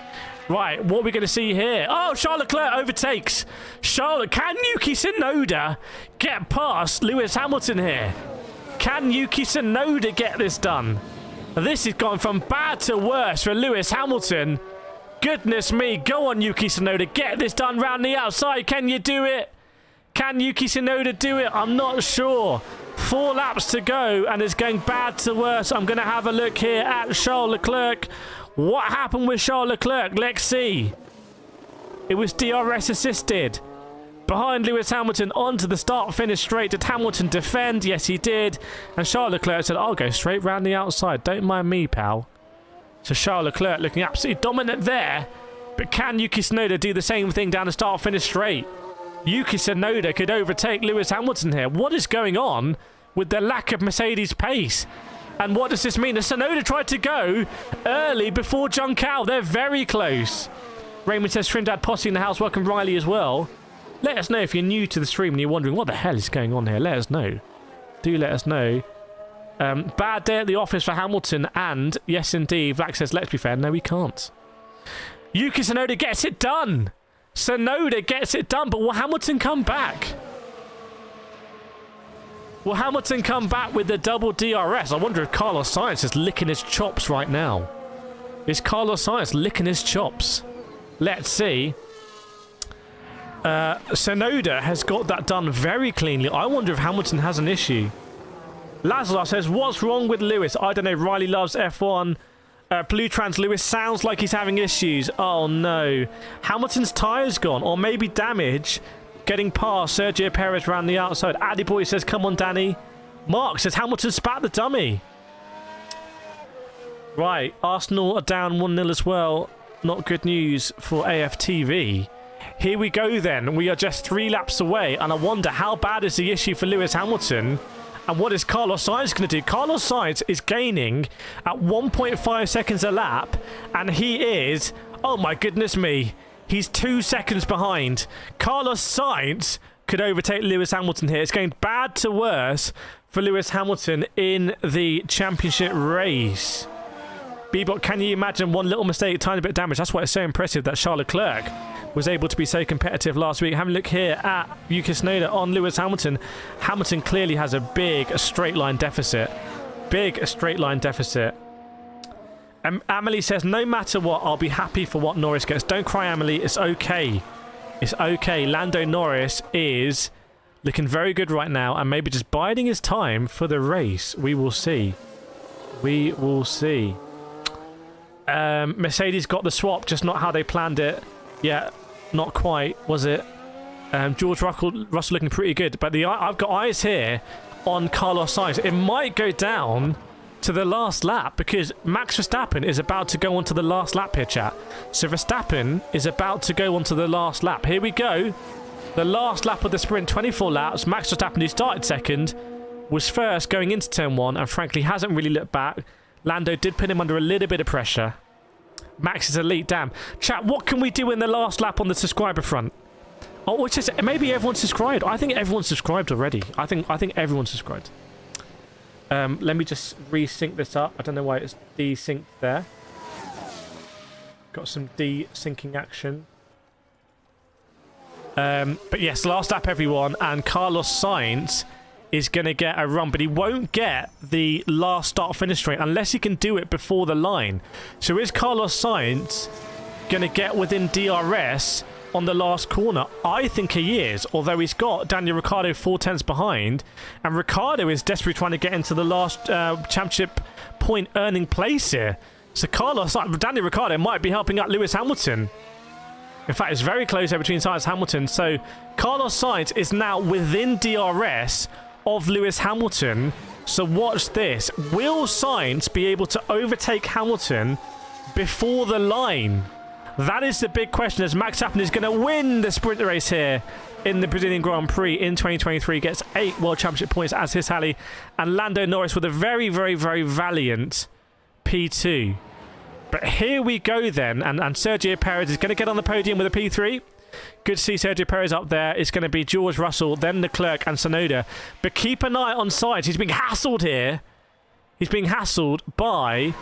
Right, what are we going to see here? Oh, Charles Leclerc overtakes. Can Yuki Tsunoda get past Lewis Hamilton here? Can Yuki Tsunoda get this done? This has gone from bad to worse for Lewis Hamilton. Goodness me. Go on, Yuki Tsunoda. Get this done round the outside. Can you do it? Can Yuki Tsunoda do it? I'm not sure. 4 laps to go, and it's going bad to worse. I'm going to have a look here at Charles Leclerc. What happened with Charles Leclerc? Let's see. It was DRS assisted. Behind Lewis Hamilton onto the start-finish straight. Did Hamilton defend? Yes, he did. And Charles Leclerc said, I'll go straight round the outside. Don't mind me, pal. So Charles Leclerc looking absolutely dominant there. But can Yuki Tsunoda do the same thing down the start-finish straight? Yuki Tsunoda could overtake Lewis Hamilton here. What is going on with the lack of Mercedes pace? And what does this mean? The Tsunoda tried to go early before Juncal. They're very close. Raymond says, Trinidad Posse in the house. Welcome Riley as well. Let us know if you're new to the stream and you're wondering what the hell is going on here. Let us know. Do let us know. Bad day at the office for Hamilton. And, yes indeed, Black says, let's be fair. No, we can't. Yuki Tsunoda gets it done. Tsunoda gets it done. But will Hamilton come back? Will Hamilton come back with the double DRS? I wonder if Carlos Sainz is licking his chops right now. Is Carlos Sainz licking his chops? Let's see. Tsunoda has got that done very cleanly. I wonder if Hamilton has an issue. Lazarus says, what's wrong with Lewis? I don't know. Riley loves F1. Blue Trans Lewis sounds like he's having issues. Oh no. Hamilton's tyre's gone. Or maybe damage. Getting past Sergio Perez around the outside. Addy Boy says, come on, Danny. Mark says, Hamilton spat the dummy. Right. Arsenal are down 1-0 as well. Not good news for AFTV. Here we go then. We are just 3 laps away. And I wonder how bad is the issue for Lewis Hamilton? And what is Carlos Sainz going to do? Carlos Sainz is gaining at 1.5 seconds a lap. And he is... Oh my goodness me. He's 2 seconds behind. Carlos Sainz could overtake Lewis Hamilton here. It's going bad to worse for Lewis Hamilton in the championship race. Bebop, can you imagine one little mistake, tiny bit of damage? That's why it's so impressive that Charles Leclerc was able to be so competitive last week. Having a look here at Yuki Tsunoda on Lewis Hamilton. Hamilton clearly has a big straight line deficit. Big straight line deficit. Amelie says, no matter what, I'll be happy for what Norris gets. Don't cry, Amelie. It's okay. It's okay. Lando Norris is looking very good right now and maybe just biding his time for the race. We will see. We will see. Mercedes got the swap, just not how they planned it. Yeah, not quite, was it? George Russell looking pretty good. But I've got eyes here on Carlos Sainz. It might go down to the last lap because Max Verstappen is about to go onto the last lap here, chat. So Verstappen is about to go onto the last lap. Here we go. The last lap of the sprint, 24 laps. Max Verstappen, who started second, was first going into turn 1 and frankly hasn't really looked back. Lando did put him under a little bit of pressure. Max is elite, damn. Chat, what can we do in the last lap on the subscriber front? Oh, it's just, maybe everyone's subscribed. I think everyone's subscribed already. I think everyone's subscribed. Let me just resync this up. I don't know why it's desynced there. Got some desyncing action. But yes, last lap, everyone. And Carlos Sainz is going to get a run, but he won't get the last start-finish straight unless he can do it before the line. So is Carlos Sainz going to get within DRS on the last corner? I think he is, although he's got Daniel Ricciardo 4 tenths behind, and Ricciardo is desperately trying to get into the last championship point earning place here. So Daniel Ricciardo might be helping out Lewis Hamilton. In fact, it's very close there between Sainz and Hamilton. So Carlos Sainz is now within DRS of Lewis Hamilton. So watch this. Will Sainz be able to overtake Hamilton before the line? That is the big question, as Max Verstappen is going to win the sprint race here in the Brazilian Grand Prix in 2023. Gets 8 World Championship points as his Halley. And Lando Norris with a very, very, very valiant P2. But here we go then. And Sergio Perez is going to get on the podium with a P3. Good to see Sergio Perez up there. It's going to be George Russell, then Leclerc and Tsunoda. But keep an eye on Sainz. He's being hassled here. He's being hassled by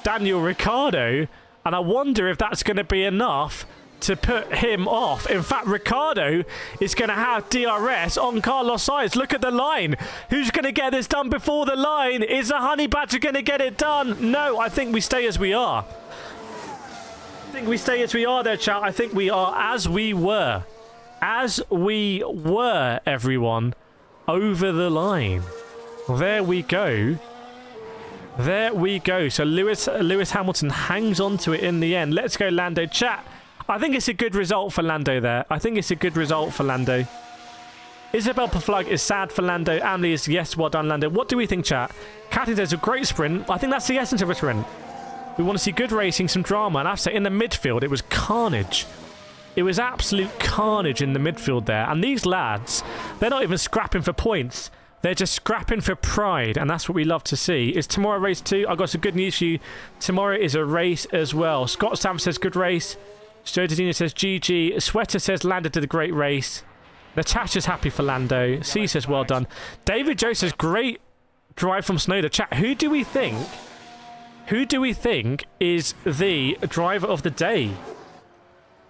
Daniel Ricciardo. And I wonder if that's going to be enough to put him off. In fact, Ricciardo is going to have DRS on Carlos Sainz. Look at the line. Who's going to get this done before the line? Is the Honey Badger going to get it done? No, I think we stay as we are. I think we stay as we are there, chat. I think we are as we were. As we were, everyone, over the line. There we go. There we go. So Lewis Hamilton hangs on to it in the end. Let's go, Lando. Chat, I think it's a good result for Lando there. I think it's a good result for Lando. Isabel Paflug is sad for Lando. Emily is yes, well done, Lando. What do we think, chat? Cathy says a great sprint. I think that's the essence of a sprint. We want to see good racing, some drama. And I have to say, in the midfield, it was carnage. It was absolute carnage in the midfield there. And these lads, they're not even scrapping for points. They're just scrapping for pride. And that's what we love to see. Is tomorrow race 2? I've got some good news for you. Tomorrow is a race as well. Scott Stamp says good race. Joe Didina says GG. Sweater says Lando did a great race. Natasha's happy for Lando. C says well done. David Joe says great drive from Snowder. Chat, who do we think is the driver of the day?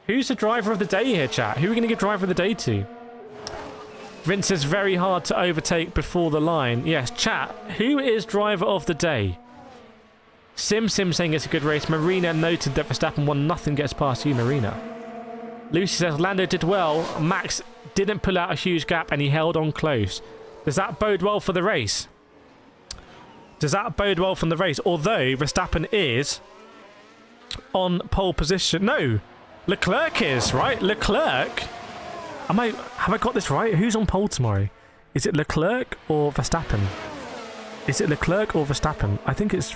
Who's the driver of the day here, chat? Who are we going to give driver of the day to? Vince says very hard to overtake before the line. Yes, chat, who is driver of the day? Sim saying it's a good race. Marina noted that Verstappen won. Nothing gets past you, Marina. Lucy says Lando did well. Max didn't pull out a huge gap and he held on close. Does that bode well for the race? Does that bode well from the race? Although Verstappen is on pole position. No, Leclerc is, right? Leclerc. Have I got this right? Who's on pole tomorrow? Is it Leclerc or Verstappen? Is it Leclerc or Verstappen? I think it's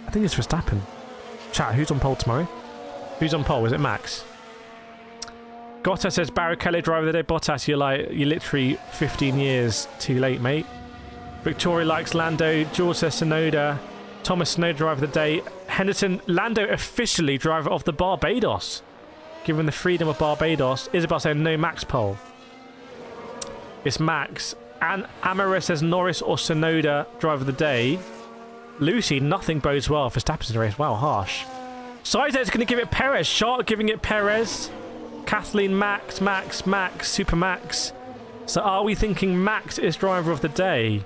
Verstappen. Chat, who's on pole tomorrow? Who's on pole? Is it Max? Gotta says Barrichello driver of the day. Bottas, you're literally 15 years too late, mate. Victoria likes Lando. George says Sonoda. Thomas Sonoda driver of the day. Henderson, Lando officially driver of the Barbados. Given the freedom of Barbados. Isabel saying no Max pole. It's Max. And Amara says Norris or Sonoda driver of the day. Lucy, nothing bodes well for Verstappen's race. Wow, harsh. Side's going to give it Perez. Shark giving it Perez. Kathleen, Max, Super Max. So are we thinking Max is driver of the day?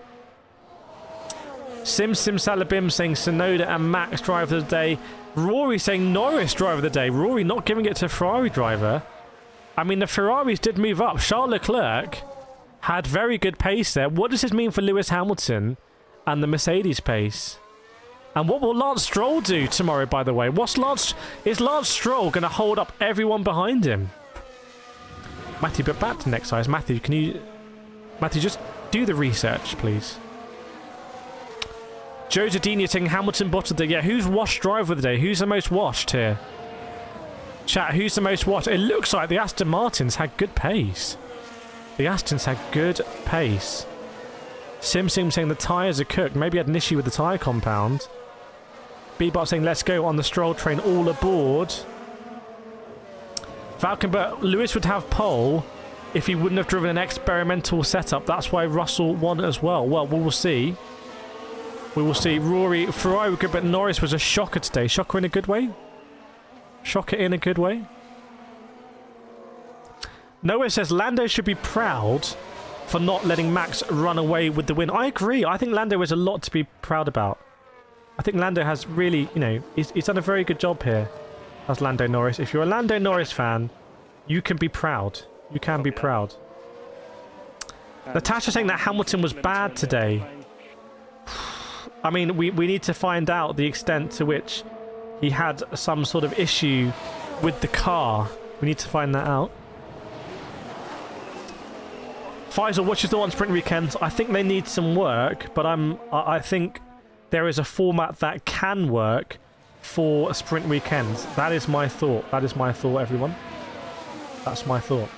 Sim Salabim saying Sonoda and Max driver of the day. Rory saying Norris driver of the day. Rory not giving it to Ferrari driver. I mean, the Ferraris did move up. Charles Leclerc had very good pace there. What does this mean for Lewis Hamilton and the Mercedes pace? And what will Lance Stroll do tomorrow, by the way? Is Lance Stroll going to hold up everyone behind him? Matthew, but back to next size. Matthew, just do the research, please. Joe Zadini saying Hamilton bottled the day. Yeah, who's washed driver of the day? Who's the most washed here? Chat, who's the most washed? It looks like the Aston Martins had good pace. The Astons had good pace. Sim saying the tyres are cooked. Maybe had an issue with the tyre compound. Bebop saying let's go on the Stroll train, all aboard. Valkenberg, Lewis would have pole if he wouldn't have driven an experimental setup. That's why Russell won as well. Well, we will see. We will see. Rory, Ferrari were good, but Norris was a shocker today. Shocker in a good way? Shocker in a good way? Noah says Lando should be proud for not letting Max run away with the win. I agree. I think Lando has a lot to be proud about. I think Lando has really, he's done a very good job here. That's Lando Norris. If you're a Lando Norris fan, you can be proud. You can be proud. Natasha saying that Hamilton was bad today. I mean, we need to find out the extent to which he had some sort of issue with the car. We need to find that out. Faisal, what's your thought on sprint weekends? I think they need some work, but I think there is a format that can work for sprint weekends. That is my thought. That is my thought, everyone. That's my thought.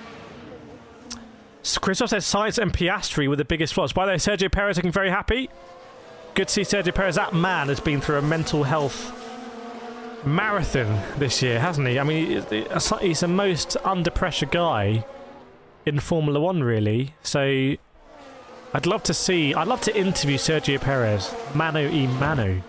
Christoph says Sainz and Piastri were the biggest flaws. By the way, Sergio Perez looking very happy. Good to see Sergio Perez. That man has been through a mental health marathon this year, hasn't he? I mean, he's the most under pressure guy in Formula One, really. So I'd love to interview Sergio Perez. Mano e mano.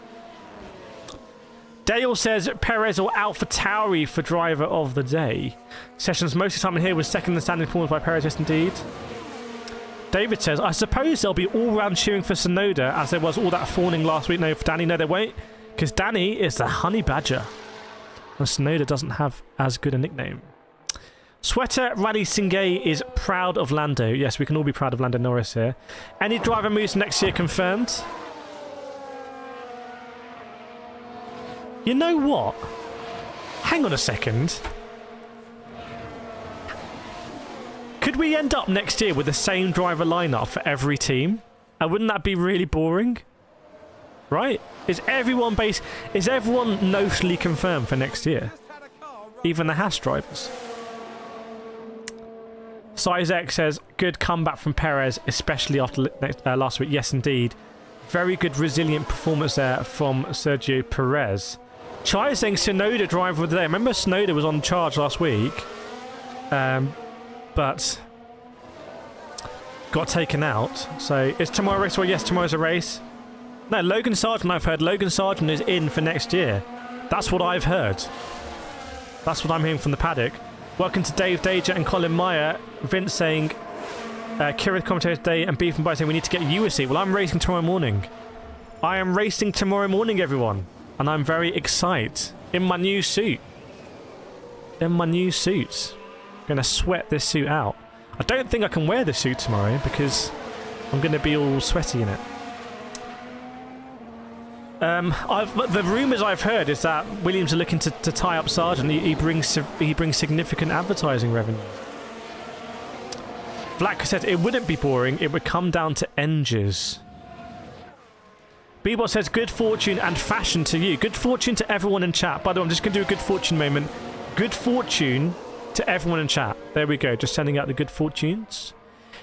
Dale says Perez or AlphaTauri for driver of the day. Sessions most of the time in here was second in the standing performance by Perez, yes indeed. David says, I suppose there'll be all round cheering for Sonoda as there was all that fawning last week. No, for Danny, no, there won't. Because Danny is the honey badger. And Sonoda doesn't have as good a nickname. Sweater Rally Singay is proud of Lando. Yes, we can all be proud of Lando Norris here. Any driver moves next year confirmed? You know what? Hang on a second. Could we end up next year with the same driver lineup for every team? And wouldn't that be really boring? Right? Is everyone notionally confirmed for next year? Even the Haas drivers. Size X says, good comeback from Perez, especially after last week. Yes, indeed. Very good, resilient performance there from Sergio Perez. Chai is saying Tsunoda driver of the day. Remember Tsunoda was on charge last week, but got taken out. So is tomorrow a race? Well, yes, tomorrow's a race. No, Logan Sargent, I've heard. Logan Sargent is in for next year. That's what I've heard. That's what I'm hearing from the paddock. Welcome to Dave Dager and Colin Meyer. Vince saying, Kireth commentator today and Beef and Bite saying we need to get you a seat. Well, I'm racing tomorrow morning. I am racing tomorrow morning, everyone. And I'm very excited. In my new suit. In my new suit. I'm going to sweat this suit out. I don't think I can wear this suit tomorrow because I'm going to be all sweaty in it. The rumours I've heard is that Williams are looking to tie up Sargent. He brings significant advertising revenue. Black said it wouldn't be boring. It would come down to engines. Bebot says good fortune and fashion to you. Good fortune to everyone in chat. By the way, I'm just going to do a good fortune moment. Good fortune to everyone in chat. There we go. Just sending out the good fortunes.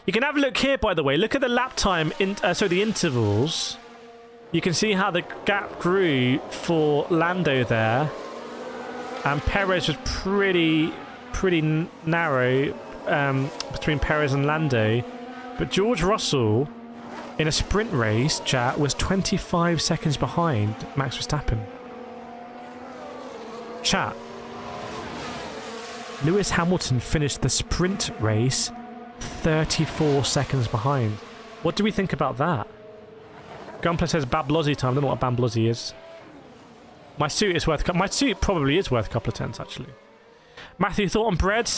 You can have a look here, by the way. Look at the lap time, the intervals. You can see how the gap grew for Lando there. And Perez was pretty narrow between Perez and Lando. But George Russell, in a sprint race, chat, was 25 seconds behind Max Verstappen. Chat. Lewis Hamilton finished the sprint race 34 seconds behind. What do we think about that? Gunplay says Bablozzi time. I don't know what Bablozzi is. My suit is worth... My suit probably is worth a couple of tens, actually. Matthew, thought on bread?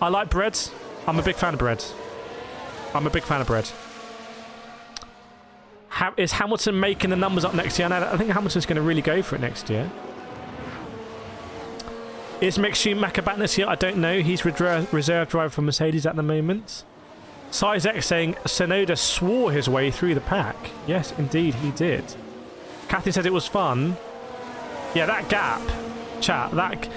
I like bread. I'm a big fan of bread. I'm a big fan of bread. Is Hamilton making the numbers up next year? I think Hamilton's going to really go for it next year. Is Mick Schumacher back this year? I don't know. He's reserve driver for Mercedes at the moment. Size X saying Tsunoda swore his way through the pack. Yes, indeed, he did. Kathy says it was fun. Yeah, that gap. Chat, that...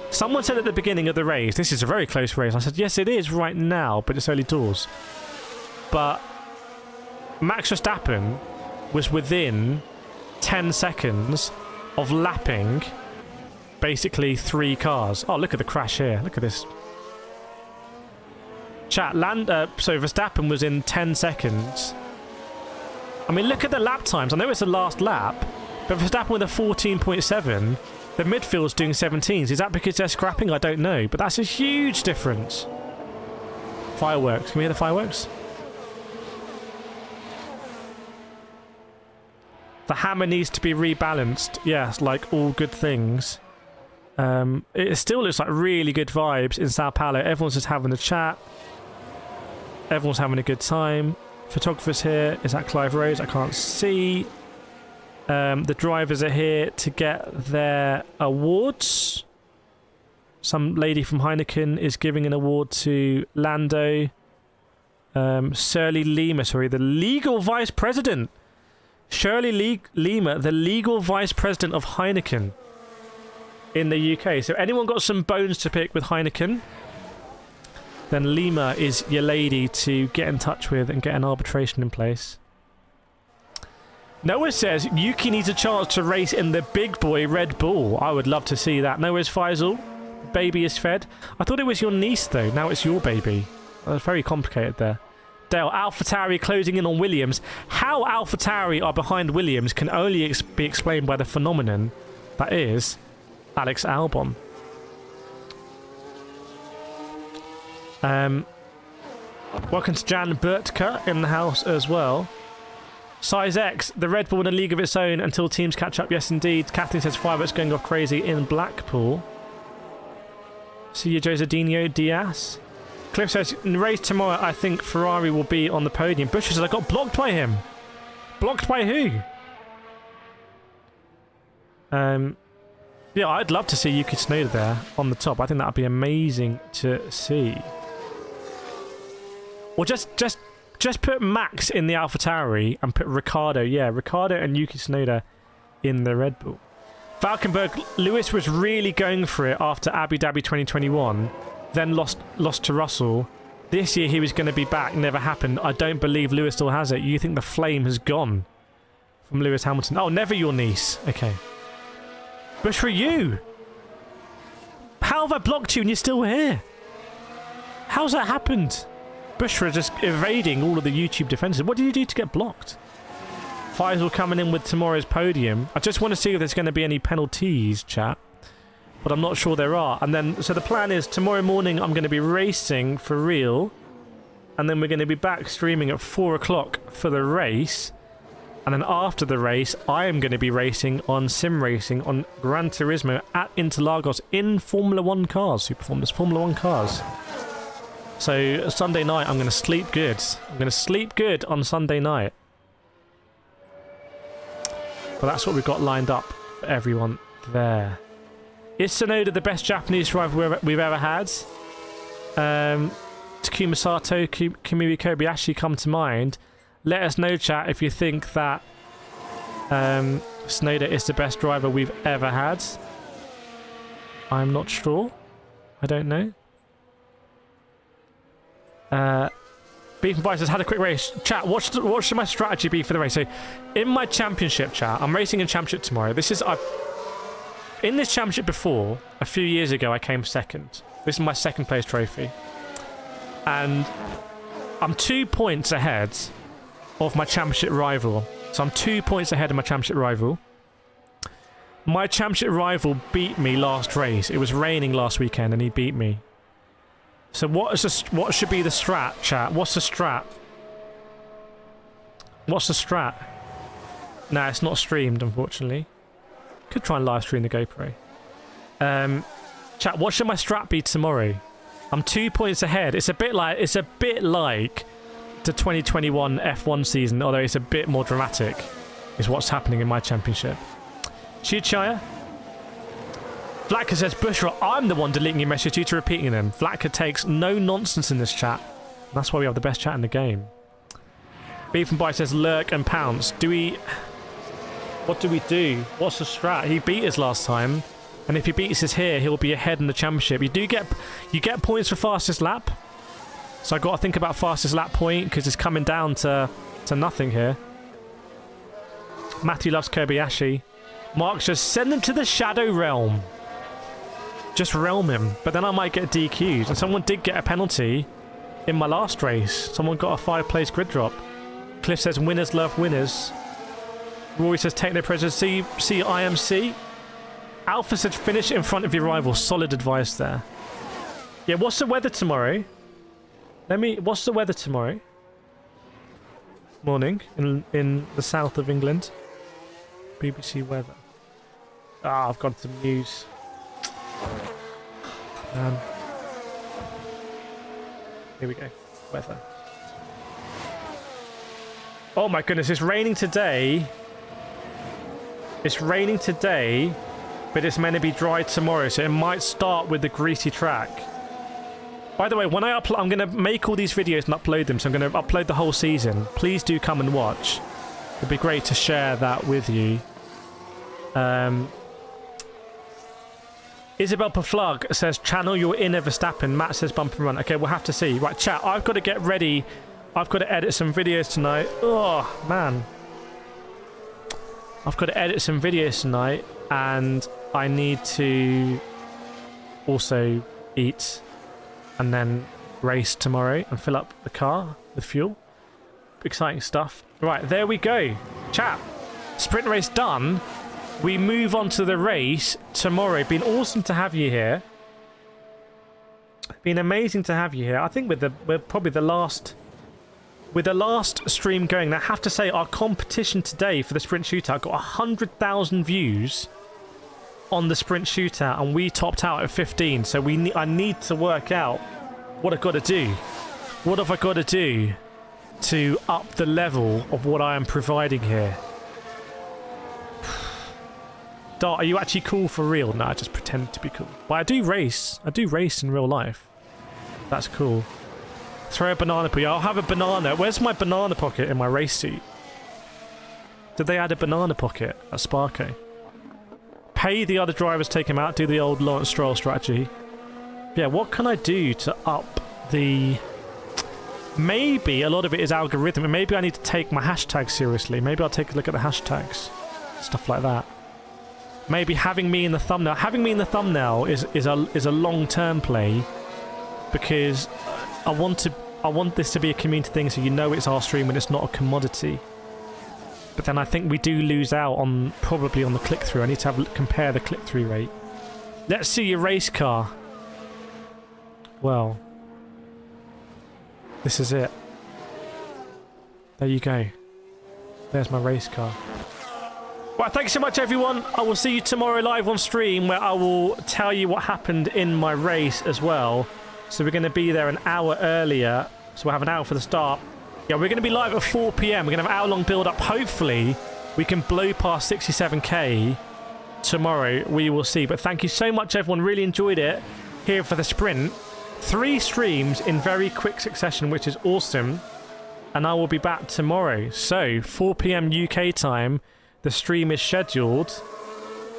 Someone said at the beginning of the race, this is a very close race. I said, yes, it is right now, but it's early doors. But Max Verstappen was within 10 seconds of lapping basically 3 cars. Oh, look at the crash here. Look at this. Chat, so Verstappen was in 10 seconds. I mean, look at the lap times. I know it's the last lap, but Verstappen with a 14.7, the midfield's doing 17s. Is that because they're scrapping? I don't know, but that's a huge difference. Fireworks. Can we hear the fireworks? The hammer needs to be rebalanced. Yes, like all good things. It still looks like really good vibes in Sao Paulo. Everyone's just having a chat. Everyone's having a good time. Photographers here. Is that Clive Rose? I can't see. The drivers are here to get their awards. Some lady from Heineken is giving an award to Lando. Shirley Lima, the legal vice president. Shirley Lima, the legal vice president of Heineken in the UK. So anyone got some bones to pick with Heineken, then Lima is your lady to get in touch with and get an arbitration in place. Noah says Yuki needs a chance to race in the big boy Red Bull. I would love to see that. Noah's Faisal, baby is fed. I thought it was your niece though. Now it's your baby. That's very complicated there. Dale, AlphaTauri closing in on Williams. How AlphaTauri are behind Williams can only be explained by the phenomenon that is Alex Albon. Welcome to Jan Burtka in the house as well. Size X, the Red Bull in a league of its own until teams catch up. Yes, indeed. Kathleen says fireworks going off crazy in Blackpool. See you, Josedinho Diaz. Cliff says, in the race tomorrow, I think Ferrari will be on the podium. Bush says, I got blocked by him. Blocked by who? Yeah, I'd love to see Yuki Tsunoda there on the top. I think that would be amazing to see. Or just put Max in the AlphaTauri and put Ricciardo. Yeah, Ricciardo and Yuki Tsunoda in the Red Bull. Valkenberg, Lewis was really going for it after Abu Dhabi 2021, then lost to Russell. This year he was going to be back, never happened. I don't believe Lewis still has it. You think the flame has gone from Lewis Hamilton? Oh, never your niece. Okay. Bushra, you! How have I blocked you and you're still here? How's that happened? Bushra just evading all of the YouTube defenses. What did you do to get blocked? Faisal coming in with tomorrow's podium. I just want to see if there's going to be any penalties, chat. But I'm not sure there are. And then, so the plan is tomorrow morning I'm going to be racing for real. And then we're going to be back streaming at 4 o'clock for the race. And then after the race, I am going to be racing on sim racing on Gran Turismo at Interlagos in Formula 1 cars. Who perform as Formula 1 cars. So Sunday night, I'm going to sleep good. I'm going to sleep good on Sunday night. But that's what we've got lined up for everyone there. Is Tsunoda the best Japanese driver we've ever had? Takuma Sato, Kamui Kobayashi come to mind. Let us know, chat, if you think that Tsunoda is the best driver we've ever had. I'm not sure. I don't know. Beef and Bites has had a quick race. Chat, what should my strategy be for the race? So, in my championship, chat, I'm racing in championship tomorrow. This is... in this championship before, a few years ago, I came second. This is my second place trophy. And I'm 2 points ahead of my championship rival. So I'm 2 points ahead of my championship rival. My championship rival beat me last race. It was raining last weekend and he beat me. So what should be the strat, chat? What's the strat? What's the strat? Nah, it's not streamed, unfortunately. Could try and live stream the GoPro. Chat, what should my strat be tomorrow? I'm 2 points ahead. It's a bit like the 2021 F1 season, although it's a bit more dramatic, is what's happening in my championship. Chichaya. Vlatka says, Bushra, I'm the one deleting your message due to repeating them. Vlatka takes no nonsense in this chat. That's why we have the best chat in the game. Beef and Bite says, lurk and pounce. What do we do? What's the strat? He beat us last time, and if he beats us here, he'll be ahead in the championship. You get points for fastest lap. So I've got to think about fastest lap point, because it's coming down to nothing here. Matthew loves Kobayashi. Mark just send him to the Shadow Realm. Just realm him. But then I might get DQ'd. And someone did get a penalty in my last race. Someone got a 5-place grid drop. Cliff says, winners love winners. Rory says, take no pressure. See IMC. Alpha said, finish in front of your rival. Solid advice there. Yeah, what's the weather tomorrow? What's the weather tomorrow? Morning in the south of England. BBC weather. Ah, I've gone to news. Here we go. Weather. Oh my goodness, it's raining today. It's raining today, but it's meant to be dry tomorrow, so it might start with the greasy track. By the way, when I upload, I'm going to make all these videos and upload them, so I'm going to upload the whole season. Please do come and watch. It'd be great to share that with you. Isabel Paflug says, channel your inner Verstappen. Matt says, bump and run. Okay, we'll have to see. Right, chat, I've got to get ready. I've got to edit some videos tonight. Oh, man. I've got to edit some videos tonight, and I need to also eat and then race tomorrow and fill up the car with fuel. Exciting stuff. Right, there we go. Chat, sprint race done. We move on to the race tomorrow. Been awesome to have you here. Been amazing to have you here. I think we're probably the last stream going. Now, I have to say, our competition today for the sprint shootout got 100,000 views. on the sprint shootout, and we topped out at 15. So I need to work out what I've got to do. What have I got to do to up the level of what I am providing here? Dart, are you actually cool for real? No, I just pretend to be cool. But I do race. I do race in real life. That's cool. Throw a banana pocket. I'll have a banana. Where's my banana pocket in my race suit? Did they add a banana pocket at Sparko? Pay the other drivers, take him out, do the old Lawrence Stroll strategy. Yeah, what can I do to up the... Maybe a lot of it is algorithmic. Maybe I need to take my hashtags seriously. Maybe I'll take a look at the hashtags. Stuff like that. Maybe having me in the thumbnail. Having me in the thumbnail is a long-term play, because I want this to be a community thing, so you know it's our stream and it's not a commodity. But then I think we do lose out on probably on the click-through. I need to compare the click-through rate. Let's see your race car. Well, this is it. There you go. There's my race car. Right, thanks so much, everyone. I will see you tomorrow live on stream, where I will tell you what happened in my race as well. So we're going to be there an hour earlier. So we'll have an hour for the start. Yeah, we're going to be live at 4 PM. We're going to have an hour-long build-up. Hopefully, we can blow past 67k tomorrow. We will see. But thank you so much, everyone. Really enjoyed it here for the sprint. 3 streams in very quick succession, which is awesome. And I will be back tomorrow. So, 4 PM UK time. The stream is scheduled,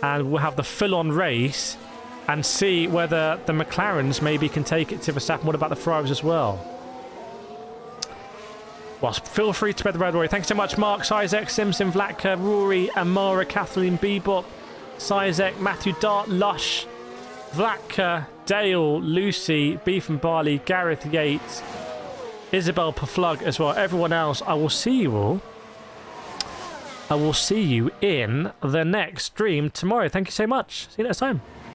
and we'll have the full-on race and see whether the McLarens maybe can take it to Verstappen. What about the Ferraris as well? Well, feel free to spread the word, Rory. Thanks so much, Mark, Sizek, Simpson, Vlatka, Rory, Amara, Kathleen, Bebop, Sizek, Matthew Dart, Lush, Vlatka, Dale, Lucy, Beef and Barley, Gareth Yates, Isabel Paflug as well. Everyone else, I will see you all. I will see you in the next stream tomorrow. Thank you so much. See you next time.